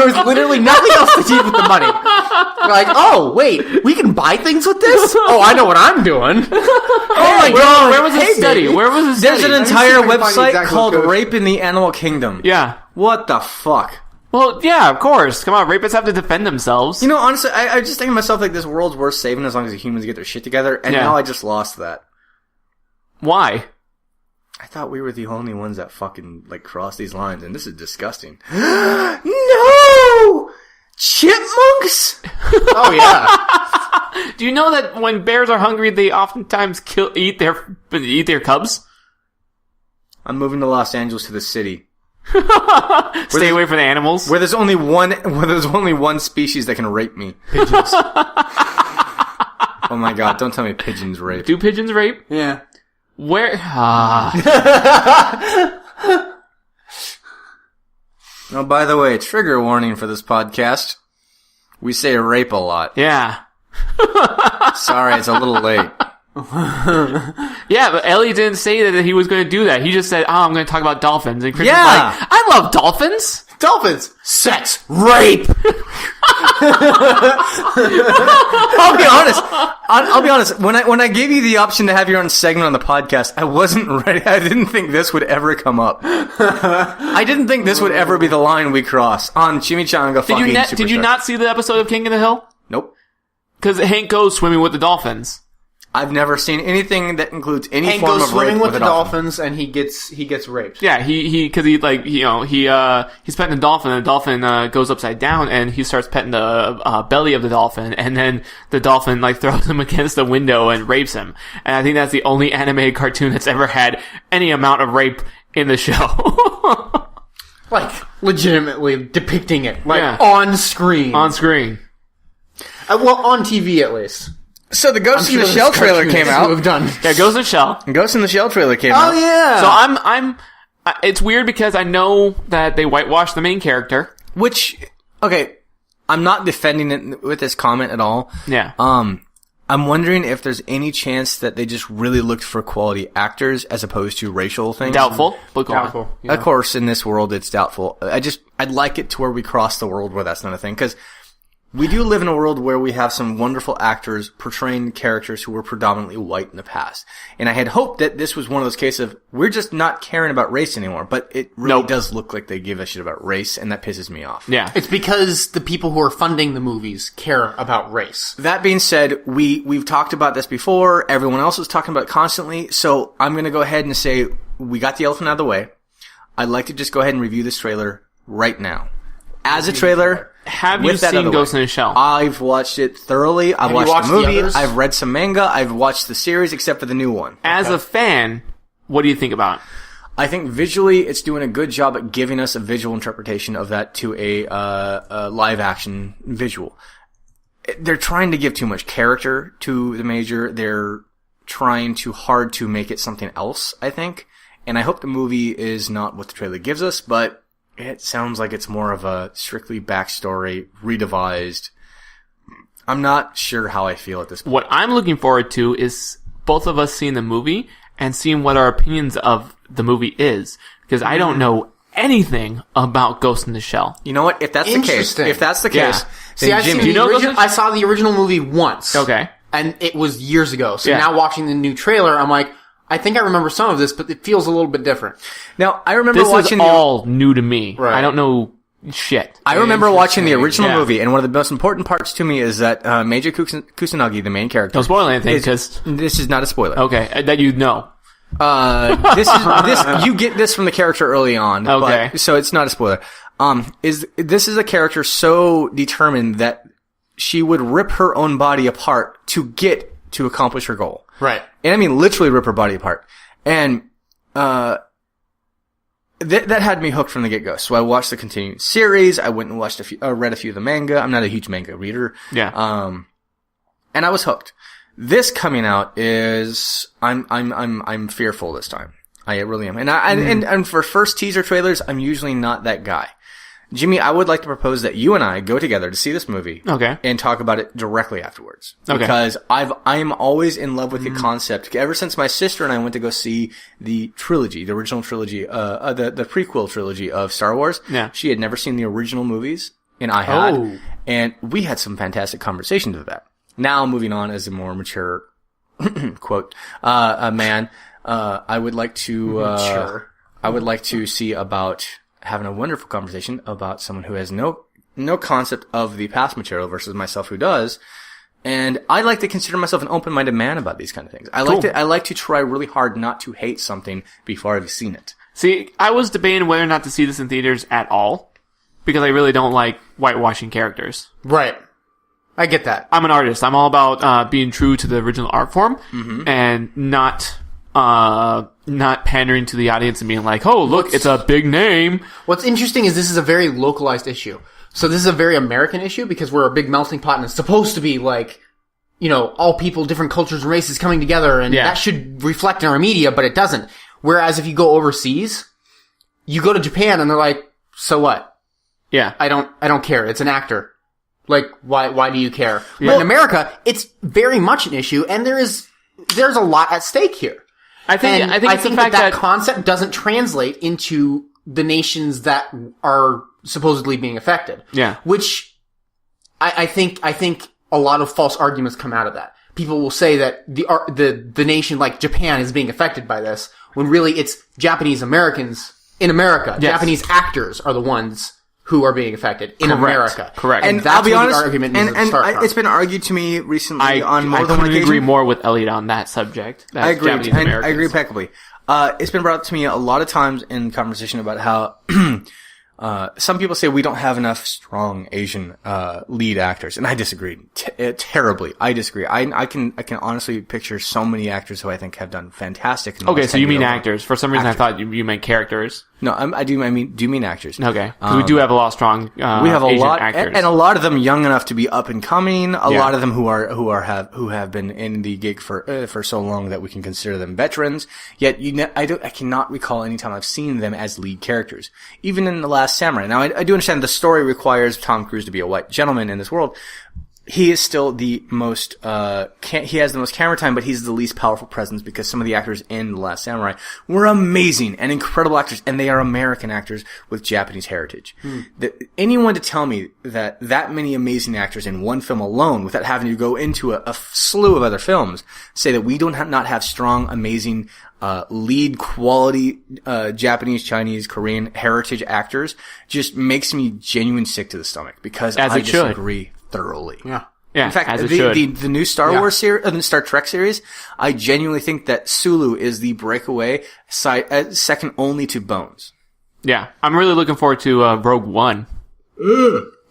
was literally nothing else to do with the money. They're like, oh, wait, we can buy things with this? Oh, I know what I'm doing. Oh my god. Where was the study? Baby. Where was the study? There's an entire website called Rape in the Animal Kingdom. Yeah. What the fuck? Well, yeah, of course. Come on, rapists have to defend themselves. You know, honestly, I just think to myself, like, this world's worth saving as long as the humans get their shit together, and now I just lost that. Why? I thought we were the only ones that fucking, like, cross these lines, and this is disgusting. No! Chipmunks? Oh, yeah. Do you know that when bears are hungry, they oftentimes eat their cubs? I'm moving to Los Angeles to the city. Stay away from the animals. Where there's only one species that can rape me. Pigeons. Oh my god, don't tell me pigeons rape. Do pigeons rape? Yeah. Where? Oh, by the way, trigger warning for this podcast. We say rape a lot. Yeah. Sorry, it's a little late. Yeah, but Elliot didn't say that he was going to do that. He just said, I'm going to talk about dolphins. And Chris was like, I love dolphins. Dolphins. Sex. Rape. I'll be honest. I'll be honest. When I gave you the option to have your own segment on the podcast, I wasn't ready. I didn't think this would ever come up. I didn't think this would ever be the line we cross on Chimichanga fucking Superstar. Did you not see the episode of King of the Hill? Nope. Because Hank goes swimming with the dolphins. I've never seen anything that includes any Hank form goes of rape swimming with the dolphin. dolphins, and he gets raped. Yeah, he's petting the dolphin, and the dolphin goes upside down, and he starts petting the belly of the dolphin, and then the dolphin throws him against the window and rapes him. And I think that's the only animated cartoon that's ever had any amount of rape in the show. Legitimately depicting it, on screen. On screen. Well, on TV at least. So the Ghost in the Shell trailer came out. Yeah, Ghost in the Shell. Ghost in the Shell trailer came out. Oh yeah. So I'm it's weird because I know that they whitewashed the main character. Which, okay, I'm not defending it with this comment at all. Yeah. I'm wondering if there's any chance that they just really looked for quality actors as opposed to racial things. Doubtful. But go doubtful. On. Yeah. Of course, in this world, it's doubtful. I'd like it to where we cross the world where that's not a thing, because we do live in a world where we have some wonderful actors portraying characters who were predominantly white in the past. And I had hoped that this was one of those cases of, we're just not caring about race anymore. But it really does look like they give a shit about race, and that pisses me off. Yeah. It's because the people who are funding the movies care about race. That being said, we've talked about this before. Everyone else is talking about it constantly. So I'm going to go ahead and say, we got the elephant out of the way. I'd like to just go ahead and review this trailer right now. As a trailer... Have you seen Ghost in the Shell? I've watched it thoroughly. I've watched the movie. I've read some manga. I've watched the series, except for the new one. As a fan, what do you think about it? I think visually, it's doing a good job at giving us a visual interpretation of that to a live-action visual. They're trying to give too much character to the Major. They're trying too hard to make it something else, I think. And I hope the movie is not what the trailer gives us, but it sounds like it's more of a strictly backstory, redevised. I'm not sure how I feel at this point. What I'm looking forward to is both of us seeing the movie and seeing what our opinions of the movie is. Because I don't know anything about Ghost in the Shell. You know what? If that's the case, Jimmy, I saw the original movie once. Okay. And it was years ago. So now watching the new trailer, I'm like, I think I remember some of this, but it feels a little bit different. Now, I remember watching... This is all new to me. Right. I don't know shit. I remember watching the original movie, and one of the most important parts to me is that Major Kusanagi, the main character... Don't spoil anything, because... This is not a spoiler. Okay, that you know. You get this from the character early on. Okay. But, so it's not a spoiler. This is a character so determined that she would rip her own body apart to accomplish her goal. Right. And I mean literally rip her body apart. And, that had me hooked from the get-go. So I watched the continued series. I went and watched read a few of the manga. I'm not a huge manga reader. Yeah. And I was hooked. This coming out is, I'm fearful this time. I really am. And for first teaser trailers, I'm usually not that guy. Jimmy, I would like to propose that you and I go together to see this movie. Okay. And talk about it directly afterwards. Okay. Because I'm always in love with the concept. Ever since my sister and I went to go see the trilogy, the original trilogy, the prequel trilogy of Star Wars. Yeah. She had never seen the original movies, and I had. Oh. And we had some fantastic conversations with that. Now, moving on as a more mature, quote, a man, I would like to, see about having a wonderful conversation about someone who has no concept of the past material versus myself who does. And I like to consider myself an open-minded man about these kind of things. I like to try really hard not to hate something before I've seen it. See, I was debating whether or not to see this in theaters at all, because I really don't like whitewashing characters. Right. I get that. I'm an artist. I'm all about being true to the original art form and not pandering to the audience and being like, oh, look, it's a big name. What's interesting is this is a very localized issue. So this is a very American issue because we're a big melting pot and it's supposed to be like, you know, all people, different cultures and races coming together and that should reflect in our media, but it doesn't. Whereas if you go overseas, you go to Japan and they're like, so what? Yeah. I don't care. It's an actor. Like, why do you care? Yeah. But in America, it's very much an issue and there's a lot at stake here. I think that concept doesn't translate into the nations that are supposedly being affected. Yeah. Which I think a lot of false arguments come out of that. People will say that the nation like Japan is being affected by this when really it's Japanese Americans in America. Yes. Japanese actors are the ones who are being affected in America. Correct. And that's the argument needs to start from. It's been argued to me recently on more than one occasion. I couldn't agree more with Elliot on that subject. I agree. I agree impeccably. It's been brought up to me a lot of times in conversation about how some people say we don't have enough strong Asian lead actors, and I disagree terribly. I disagree. I can honestly picture so many actors who I think have done fantastic. Okay, so you mean actors? For some reason, I thought you meant characters. No, I do mean actors. Okay, because we do have a lot of strong. We have a Asian lot, actors. and a lot of them young enough to be up and coming. A lot of them who have been in the gig for so long that we can consider them veterans. Yet I cannot recall any time I've seen them as lead characters, even in The Last Samurai. Now I do understand the story requires Tom Cruise to be a white gentleman in this world. He is still the most, he has the most camera time, but he's the least powerful presence because some of the actors in The Last Samurai were amazing and incredible actors, and they are American actors with Japanese heritage. Anyone to tell me that many amazing actors in one film alone, without having to go into a slew of other films, say that we not have strong, amazing, lead quality, Japanese, Chinese, Korean heritage actors, just makes me genuine sick to the stomach because I disagree thoroughly. Yeah. Yeah. In fact, the new Star Wars series, the Star Trek series, I genuinely think that Sulu is the breakaway second only to Bones. Yeah. I'm really looking forward to Rogue One.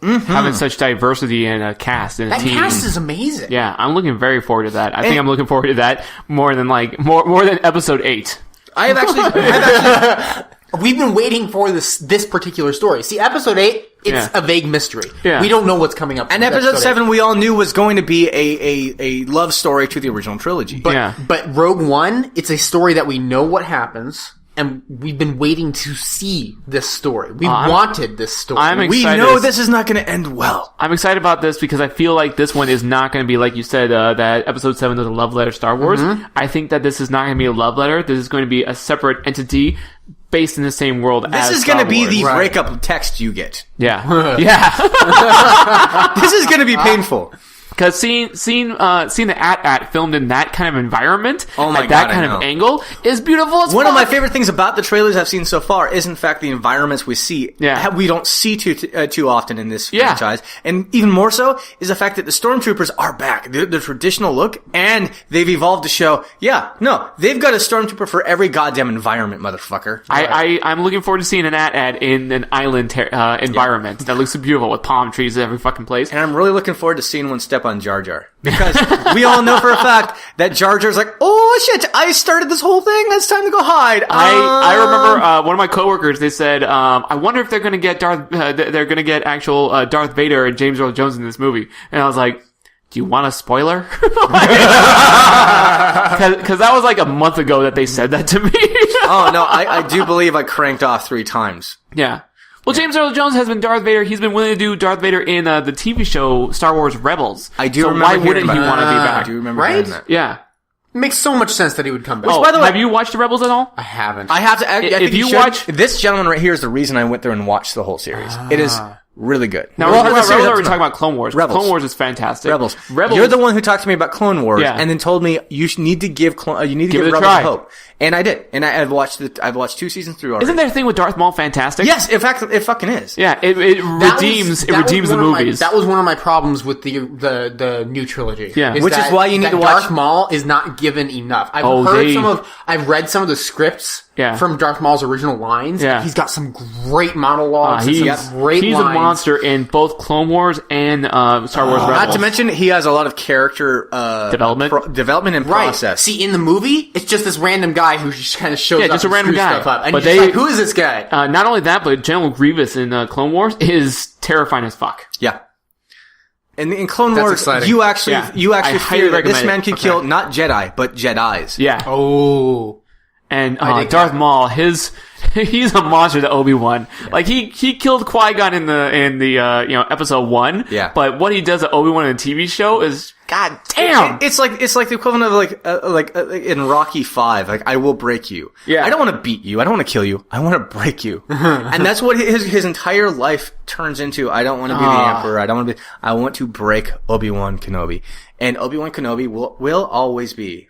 Having such diversity in a cast and a team. That cast is amazing. Yeah, I'm looking very forward to that. I think I'm looking forward to that more than episode 8. I've actually We've been waiting for this particular story. See, episode 8, it's a vague mystery. Yeah. We don't know what's coming up. And episode 7 we all knew was going to be a love story to the original trilogy. But Rogue One, it's a story that we know what happens, and we've been waiting to see this story. We wanted this story. I'm excited. We know this is not going to end well. I'm excited about this because I feel like this one is not going to be, like you said, that episode 7 of the Love Letter Star Wars. Mm-hmm. I think that this is not going to be a love letter. This is going to be a separate entity based in the same world as Star Wars. This is going to be the breakup text you get. Yeah. Yeah. This is going to be painful. Because seeing the AT-AT filmed in that kind of environment, at that kind of angle, is beautiful as One fuck. of my favorite things about the trailers I've seen so far is, in fact, the environments we see. Yeah. We don't see too often in this franchise. And even more so is the fact that the Stormtroopers are back. The traditional look, and they've evolved to show, they've got a Stormtrooper for every goddamn environment, motherfucker. I'm looking forward to seeing an AT-AT in an island environment that looks beautiful with palm trees at every fucking place. And I'm really looking forward to seeing one step on Jar Jar. Because we all know for a fact that Jar Jar's like, oh shit, I started this whole thing, it's time to go hide. I remember one of my coworkers, they said, I wonder if they're gonna get actual Darth Vader and James Earl Jones in this movie. And I was like, do you want a spoiler? Cause that was like a month ago that they said that to me. Oh no, I do believe I cranked off 3 times. Yeah. Well, James Earl Jones has been Darth Vader. He's been willing to do Darth Vader in the TV show Star Wars Rebels. I do remember. Why wouldn't he want to be back? I do remember right? that. Yeah. It makes so much sense that he would come back. By the way, have you watched the Rebels at all? I haven't. I have to. I if think you watch this gentleman right here is the reason I went through and watched the whole series. It is really good. Now, we're talking about Clone Wars. Rebels. Clone Wars is fantastic. Rebels. You're the one who talked to me about Clone Wars, and then told me you need to give Rebels a hope. And I did. And I've watched 2 seasons through already. Isn't there a thing with Darth Maul fantastic? Yes, in fact, it fucking is. Yeah, it redeems the movies. That was one of my problems with the new trilogy. Yeah. Which is why you need to watch. Darth Maul is not given enough. I've read some of the scripts from Darth Maul's original lines. Yeah. He's got some great monologues. He's a monster in both Clone Wars and Star Wars Rebels. Not to mention, he has a lot of character development and process. See, in the movie, it's just this random guy who just kind of shows up just a random guy. Stuff up. And but you're like, who is this guy? Not only that, but General Grievous in Clone Wars is terrifying as fuck. Yeah. And in Clone Wars, you actually fear that this man can kill not Jedi, but Jedis. Yeah. Oh. And Darth Maul, he's a monster to Obi-Wan. Yeah. Like he killed Qui-Gon in the episode 1. Yeah. But what he does at Obi-Wan in the TV show is god damn. It's like the equivalent of in Rocky 5. Like, I will break you. Yeah. I don't want to beat you. I don't want to kill you. I want to break you. And that's what his entire life turns into. I don't want to be the Emperor. I want to break Obi-Wan Kenobi. And Obi-Wan Kenobi will always be,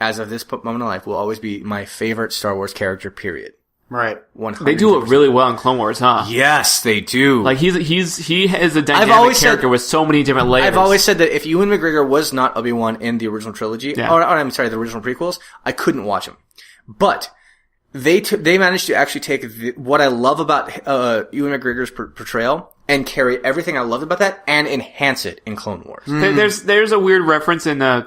as of this moment in life, will always be my favorite Star Wars character, period. Right. 100%. They do it really well in Clone Wars, huh? Yes, they do. Like, he is a dynamic character with so many different layers. I've always said that if Ewan McGregor was not Obi-Wan in the original trilogy, the original prequels, I couldn't watch him. But they managed to actually take what I love about Ewan McGregor's portrayal and carry everything I loved about that and enhance it in Clone Wars. There's a weird reference in I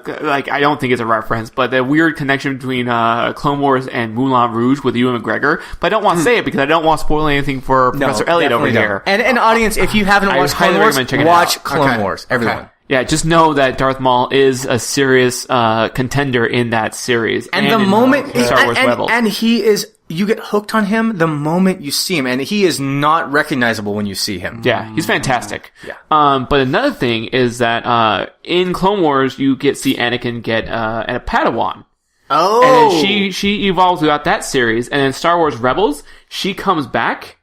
don't think it's a reference, but the weird connection between Clone Wars and Moulin Rouge with Ewan McGregor. But I don't want to say it because I don't want to spoil anything for Professor Elliot over here. And audience, if you haven't watched Clone Wars, watch Clone Wars. Everyone. Okay. Yeah, just know that Darth Maul is a serious contender in that series. And the moment Star Wars Rebels. And he is, you get hooked on him the moment you see him, and he is not recognizable when you see him. Yeah, he's fantastic. Yeah. But another thing is that in Clone Wars you see Anakin get a Padawan. Oh. And then she evolves throughout that series, and in Star Wars Rebels she comes back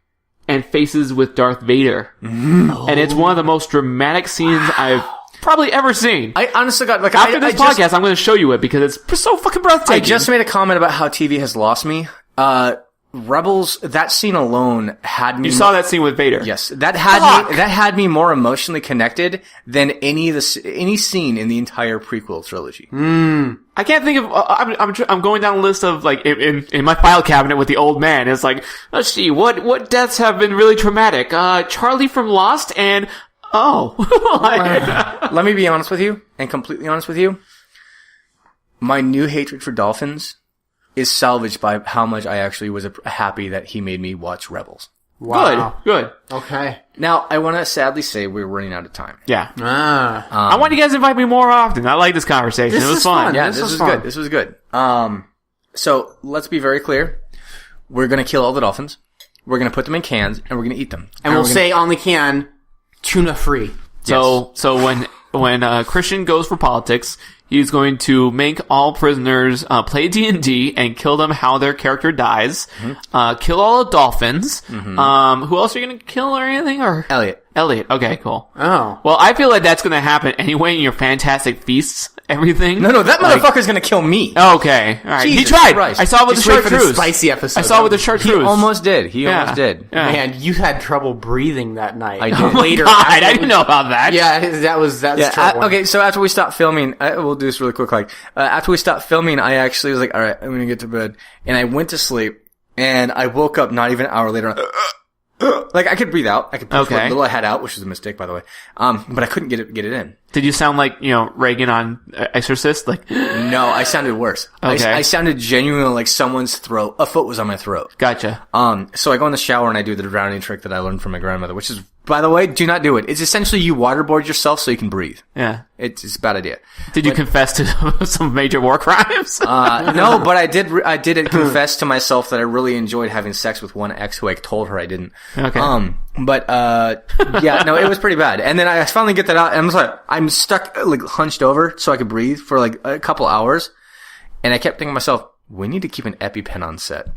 and faces with Darth Vader. And it's one of the most dramatic scenes I've probably ever seen. I honestly got after this podcast, I'm going to show you it because it's so fucking breathtaking. I just made a comment about how TV has lost me. Rebels, that scene alone had me. You saw that scene with Vader. Yes, that had me more emotionally connected than any scene in the entire prequel trilogy. I can't think of. I'm going down a list of like in my file cabinet with the old man. It's like, let's see what deaths have been really traumatic. Charlie from Lost and. Let me be honest with you, and completely honest with you. My new hatred for Dolphins is salvaged by how much I actually was happy that he made me watch Rebels. Wow. Good. Okay. Now, I want to sadly say we're running out of time. Yeah. I want you guys to invite me more often. I like this conversation. It was fun. Yeah, this was good. This was good. So, let's be very clear. we're going to kill all the dolphins. We're going to put them in cans, and we're going to eat them. And we'll say on the can, tuna free. So when Christian goes for politics, he's going to make all prisoners play D&D and kill them how their character dies. Kill all the dolphins. Who else are you going to kill or anything? Or Elliot. Okay, cool. Oh. Well, I feel like that's going to happen anyway in your Fantastic Feasts, everything. No, that motherfucker's going to kill me. Okay. All right. Jesus he tried. Christ. I saw it with Just the wait for the chartreuse. spicy episode. I saw it with the chartreuse. He almost did. Yeah. Yeah. Man, you had trouble breathing that night. I did. Oh my God, I didn't know about that. Yeah, that's trouble. Okay, so after we stopped filming, we'll do this really quick. After we stopped filming, I actually was like, all right, I'm going to get to bed. And I went to sleep, and I woke up not even an hour later. Like, I could breathe out. I could push what little I had out, which was a mistake, by the way. But I couldn't get it in. Did you sound like, Reagan on Exorcist? Like, no, I sounded worse. Okay. I sounded genuinely like someone's throat. A foot was on my throat. Gotcha. So I go in the shower and I do the drowning trick that I learned from my grandmother, which is, by the way, do not do it. It's essentially you waterboard yourself so you can breathe. Yeah. It's a bad idea. Did you confess to some major war crimes? No, but I did confess to myself that I really enjoyed having sex with one ex who I told her I didn't. Okay. Yeah, no, it was pretty bad. And then I finally get that out, and I'm stuck, like, hunched over so I could breathe for, like, a couple hours. And I kept thinking to myself, we need to keep an EpiPen on set.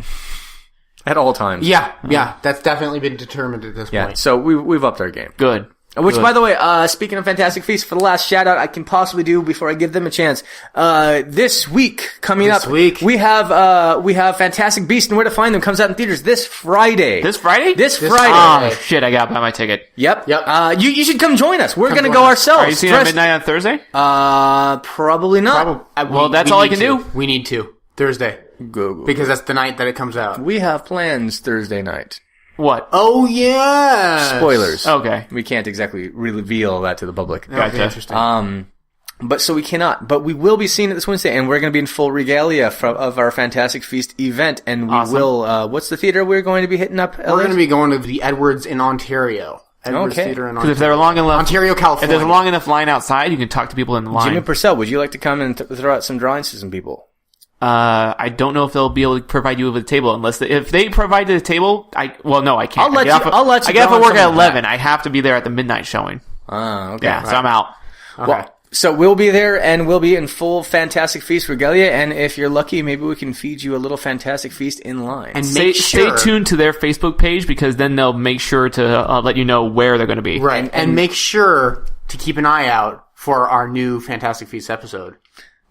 At all times. Yeah, that's definitely been determined at this point. Yeah, so we've upped our game. Good. Which, by the way, speaking of Fantastic Feast, for the last shout out I can possibly do before I give them a chance, this week, we have Fantastic Beast and Where to Find Them comes out in theaters this Friday. This Friday? This Friday. Oh, shit, I gotta buy my ticket. Yep. You should come join us. We're gonna go ourselves. Are you seeing it at midnight on Thursday? Probably not. Well, that's all I can do. We need to. Thursday. Go. Because that's the night that it comes out. We have plans Thursday night. What? Oh, yeah. Spoilers. Okay. We can't exactly reveal that to the public. Gotcha. Interesting. But so we cannot. But we will be seeing it this Wednesday, and we're going to be in full regalia of our Fantastic Feast event, and we will, what's the theater we're going to be hitting up, Elliot? We're going to be going to the Edwards in Ontario. Edwards Theater in Ontario. Because if they're long enough... Ontario, California. If there's a long enough line outside, you can talk to people in the line. Jimmy Purcell, would you like to come and throw out some drawings to some people? I don't know if they'll be able to provide you with a table if they provide the table, I can't. I'll let you I get off work at 11. I have to be there at the midnight showing. Okay. Yeah, so I'm out. Okay. Well, so we'll be there, and we'll be in full Fantastic Feast regalia, and if you're lucky, maybe we can feed you a little Fantastic Feast in line. And stay tuned to their Facebook page, because then they'll make sure to let you know where they're going to be. Right, and make sure to keep an eye out for our new Fantastic Feast episode.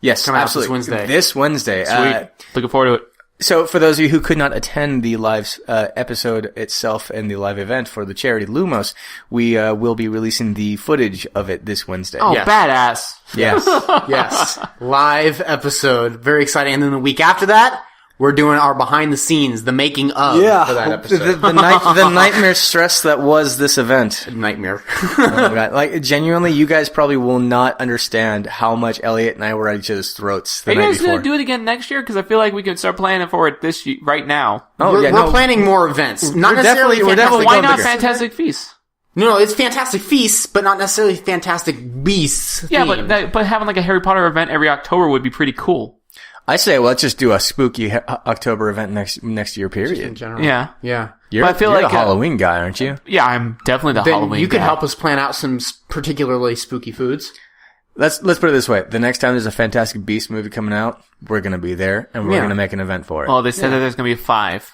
Yes, coming absolutely. Out this Wednesday. Sweet. Looking forward to it. So for those of you who could not attend the live episode itself and the live event for the charity Lumos, we will be releasing the footage of it this Wednesday. Oh, yes. Badass. Yes. Yes. Live episode. Very exciting. And then the week after that, we're doing our behind the scenes, the making of for that episode. The nightmare stress that was this event. Nightmare. Oh my God. Like, genuinely, you guys probably will not understand how much Elliot and I were at each other's throats the night before. Are you guys going to do it again next year? Because I feel like we can start planning for it right now. We're planning more events. Not necessarily Why not Fantastic Feasts? No, it's Fantastic Feasts, but not necessarily Fantastic Beasts. Yeah, but having like a Harry Potter event every October would be pretty cool. I say, well, let's just do a spooky October event next year, period. Just in general. Yeah. You're the Halloween guy, aren't you? Yeah, I'm definitely the Halloween guy. You could help us plan out some particularly spooky foods. Let's put it this way. The next time there's a Fantastic Beast movie coming out, we're going to be there, and we're going to make an event for it. Oh, they said that there's going to be 5.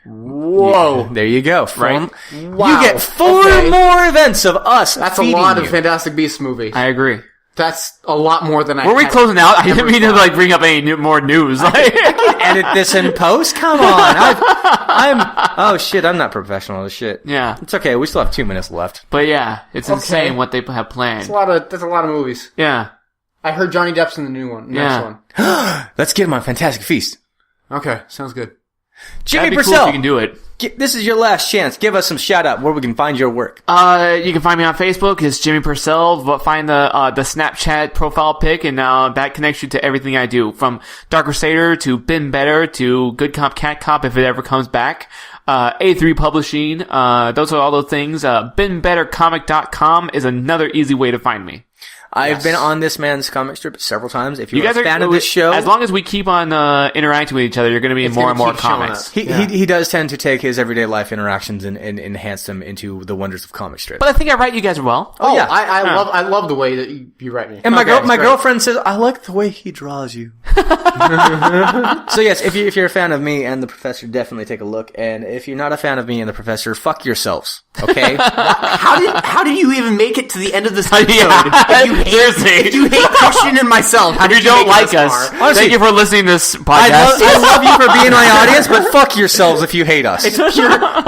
Whoa. There you go. Right? Wow. You get 4 more events of us. That's a lot of Fantastic Beasts movies. I agree. That's a lot more than I Were we closing out? I didn't mean to bring up any more news. I can edit this in post. Come on. Oh shit, I'm not professional as shit. Yeah. It's okay. We still have 2 minutes left. But yeah, it's insane what they have planned. That's a lot of movies. Yeah. I heard Johnny Depp's in the new one. Next one. Let's get him on Fantastic Feast. Okay, sounds good. Jimmy Purcell, cool if you can do it. This is your last chance. Give us some shout out where we can find your work. You can find me on Facebook. It's Jimmy Purcell. Find the Snapchat profile pic, and that connects you to everything I do, from Dark Crusader to Been Better to Good Cop Cat Cop if it ever comes back. A3 Publishing. Those are all those things. BeenBetterComic.com is another easy way to find me. I've been on this man's comic strip several times. If you're a fan of this show, as long as we keep on interacting with each other, you're going to be in more and more comics. He does tend to take his everyday life interactions and enhance them into the wonders of comic strips. But I think I write you guys well. Oh yeah, I love the way that you write me. And my girlfriend says I like the way he draws you. So yes, if you're a fan of me and the Professor, definitely take a look. And if you're not a fan of me and the Professor, fuck yourselves. Okay? How did you even make it to the end of this episode? If you hate Christian and myself, if you don't like us, honestly, thank you for listening to this podcast. I love you for being my audience, but fuck yourselves if you hate us. It's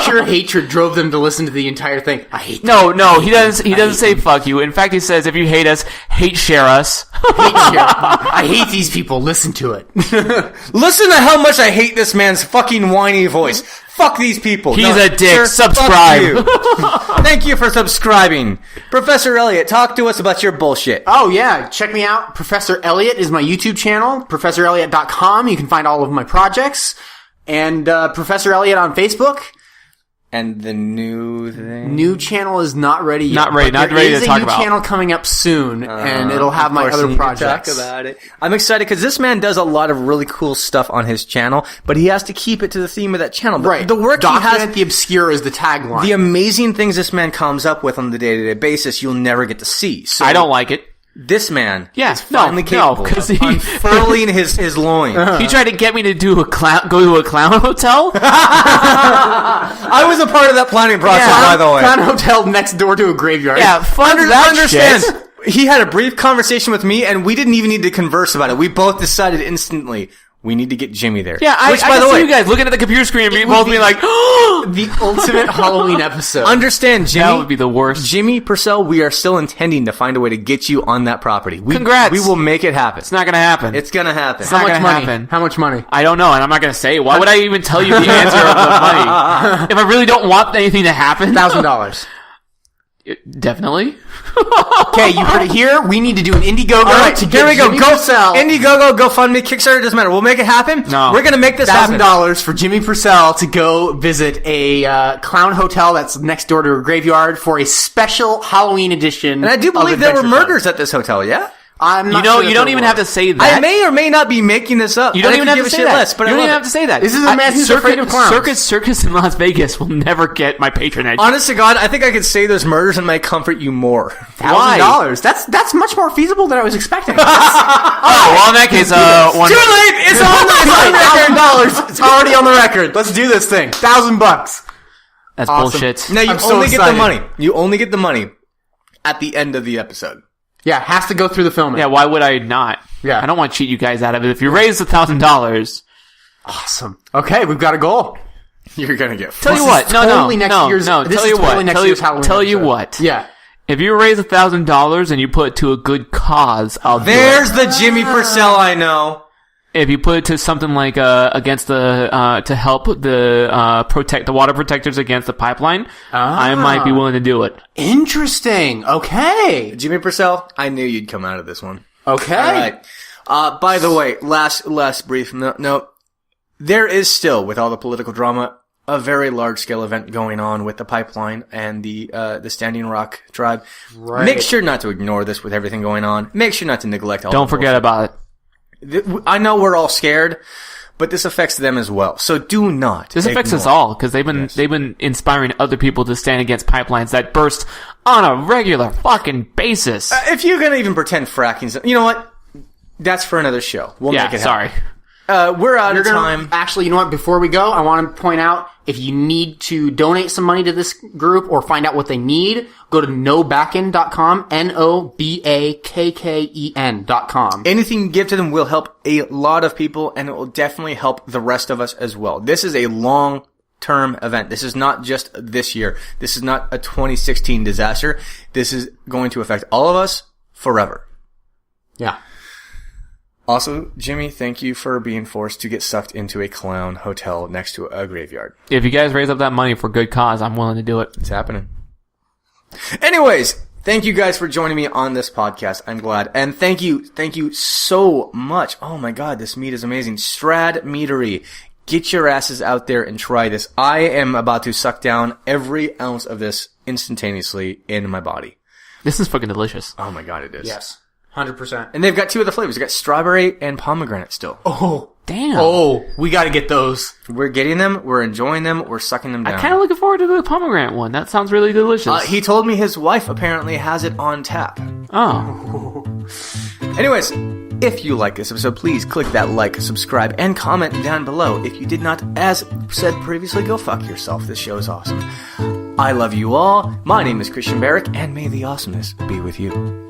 pure hatred drove them to listen to the entire thing. I hate them. No, he doesn't say fuck you. In fact, he says if you hate us, hate share us. I hate these people. Listen to it. Listen to how much I hate this man's fucking whiny voice. Fuck these people. He's a dick. Sir, subscribe. You. Thank you for subscribing. Professor Elliot, talk to us about your bullshit. Oh, yeah. Check me out. Professor Elliot is my YouTube channel. ProfessorElliot.com. You can find all of my projects. And Professor Elliot on Facebook. And the new thing? New channel is not ready yet. Not ready to talk about. There is a new channel coming up soon, and it'll have my other projects. Talk about it. I'm excited because this man does a lot of really cool stuff on his channel, but he has to keep it to the theme of that channel. Right. The work Document he has, the obscure is the tagline. The amazing things this man comes up with on the day-to-day basis, you'll never get to see. So I don't like it. This man is finally capable of unfurling his loins. He tried to get me to go to a clown hotel. I was a part of that planning process, by the way. Clown hotel next door to a graveyard. Yeah, understand. Shit. He had a brief conversation with me, and we didn't even need to converse about it. We both decided instantly, we need to get Jimmy there. Yeah, I see you guys looking at the computer screen and both being like, the ultimate Halloween episode. Understand, Jimmy. That would be the worst. Jimmy Purcell, we are still intending to find a way to get you on that property. Congrats. We will make it happen. It's not going to happen. It's going to happen. It's not going to happen. How much money? I don't know, and I'm not going to say. Why would I even tell you the answer of the money? If I really don't want anything to happen. $1,000. Definitely. Okay, you heard it here. We need to do an Indiegogo. All right, to here we go. Jimmy Purcell. Indiegogo, GoFundMe, Kickstarter, doesn't matter. We'll make it happen. No. We're going to make this happen. $1,000 for Jimmy Purcell to go visit a clown hotel that's next door to a graveyard for a special Halloween edition. And I do believe there were murders at this hotel, yeah? I'm not sure you don't even have to say that. I may or may not be making this up. You don't even have to say that. But you don't even have to say that. This is a man who's afraid of clowns. Circus in Las Vegas will never get my patronage. Honest to God, I think I could say those murders and might comfort you more. $1,000. That's much more feasible than I was expecting. Well, in that case, too late. It's on the $1,000. It's already on the record. Let's do this thing. $1,000. That's bullshit. Now you only get the money. You only get the money at the end of the episode. Yeah, has to go through the filming. Yeah, why would I not? Yeah. I don't want to cheat you guys out of it. If you raise $1,000... Awesome. Okay, we've got a goal. You're gonna get... Tell you what. Tell you what. Yeah. If you raise $1,000 and you put it to a good cause, I'll do it. There's the Jimmy Purcell I know. If you put it to something like against the to help the protect the water protectors against the pipeline, I might be willing to do it. Interesting. Okay, Jimmy Purcell, I knew you'd come out of this one. Okay. All right. By the way, last brief note. There is still, with all the political drama, a very large scale event going on with the pipeline and the Standing Rock tribe. Right. Make sure not to ignore this with everything going on. Make sure not to neglect all. Don't forget about it. I know we're all scared, but this affects them as well. So do not. This affects us all because they've been inspiring other people to stand against pipelines that burst on a regular fucking basis. If you're gonna even pretend fracking's, you know what? That's for another show. We'll make it happen. Sorry. We're out of time. Actually, you know what? Before we go, I want to point out, if you need to donate some money to this group or find out what they need, go to nobakken.com, NOBAKKEN.com. Anything you give to them will help a lot of people, and it will definitely help the rest of us as well. This is a long-term event. This is not just this year. This is not a 2016 disaster. This is going to affect all of us forever. Yeah. Also, Jimmy, thank you for being forced to get sucked into a clown hotel next to a graveyard. If you guys raise up that money for good cause, I'm willing to do it. It's happening. Anyways, thank you guys for joining me on this podcast. I'm glad. And thank you so much. Oh my God, this meat is amazing. Strad Meadery. Get your asses out there and try this. I am about to suck down every ounce of this instantaneously in my body. This is fucking delicious. Oh my god, it is. Yes. 100%. And they've got 2 other flavors. They've got strawberry and pomegranate still. Oh. Damn. Oh, we gotta get those. We're getting them, we're enjoying them, we're sucking them down. I'm kind of looking forward to the pomegranate one. That sounds really delicious. He told me his wife apparently has it on tap. Oh. Anyways, if you like this episode, please click that like, subscribe, and comment down below. If you did not, as said previously, go fuck yourself. This show is awesome. I love you all. My name is Christian Barick, and may the awesomeness be with you.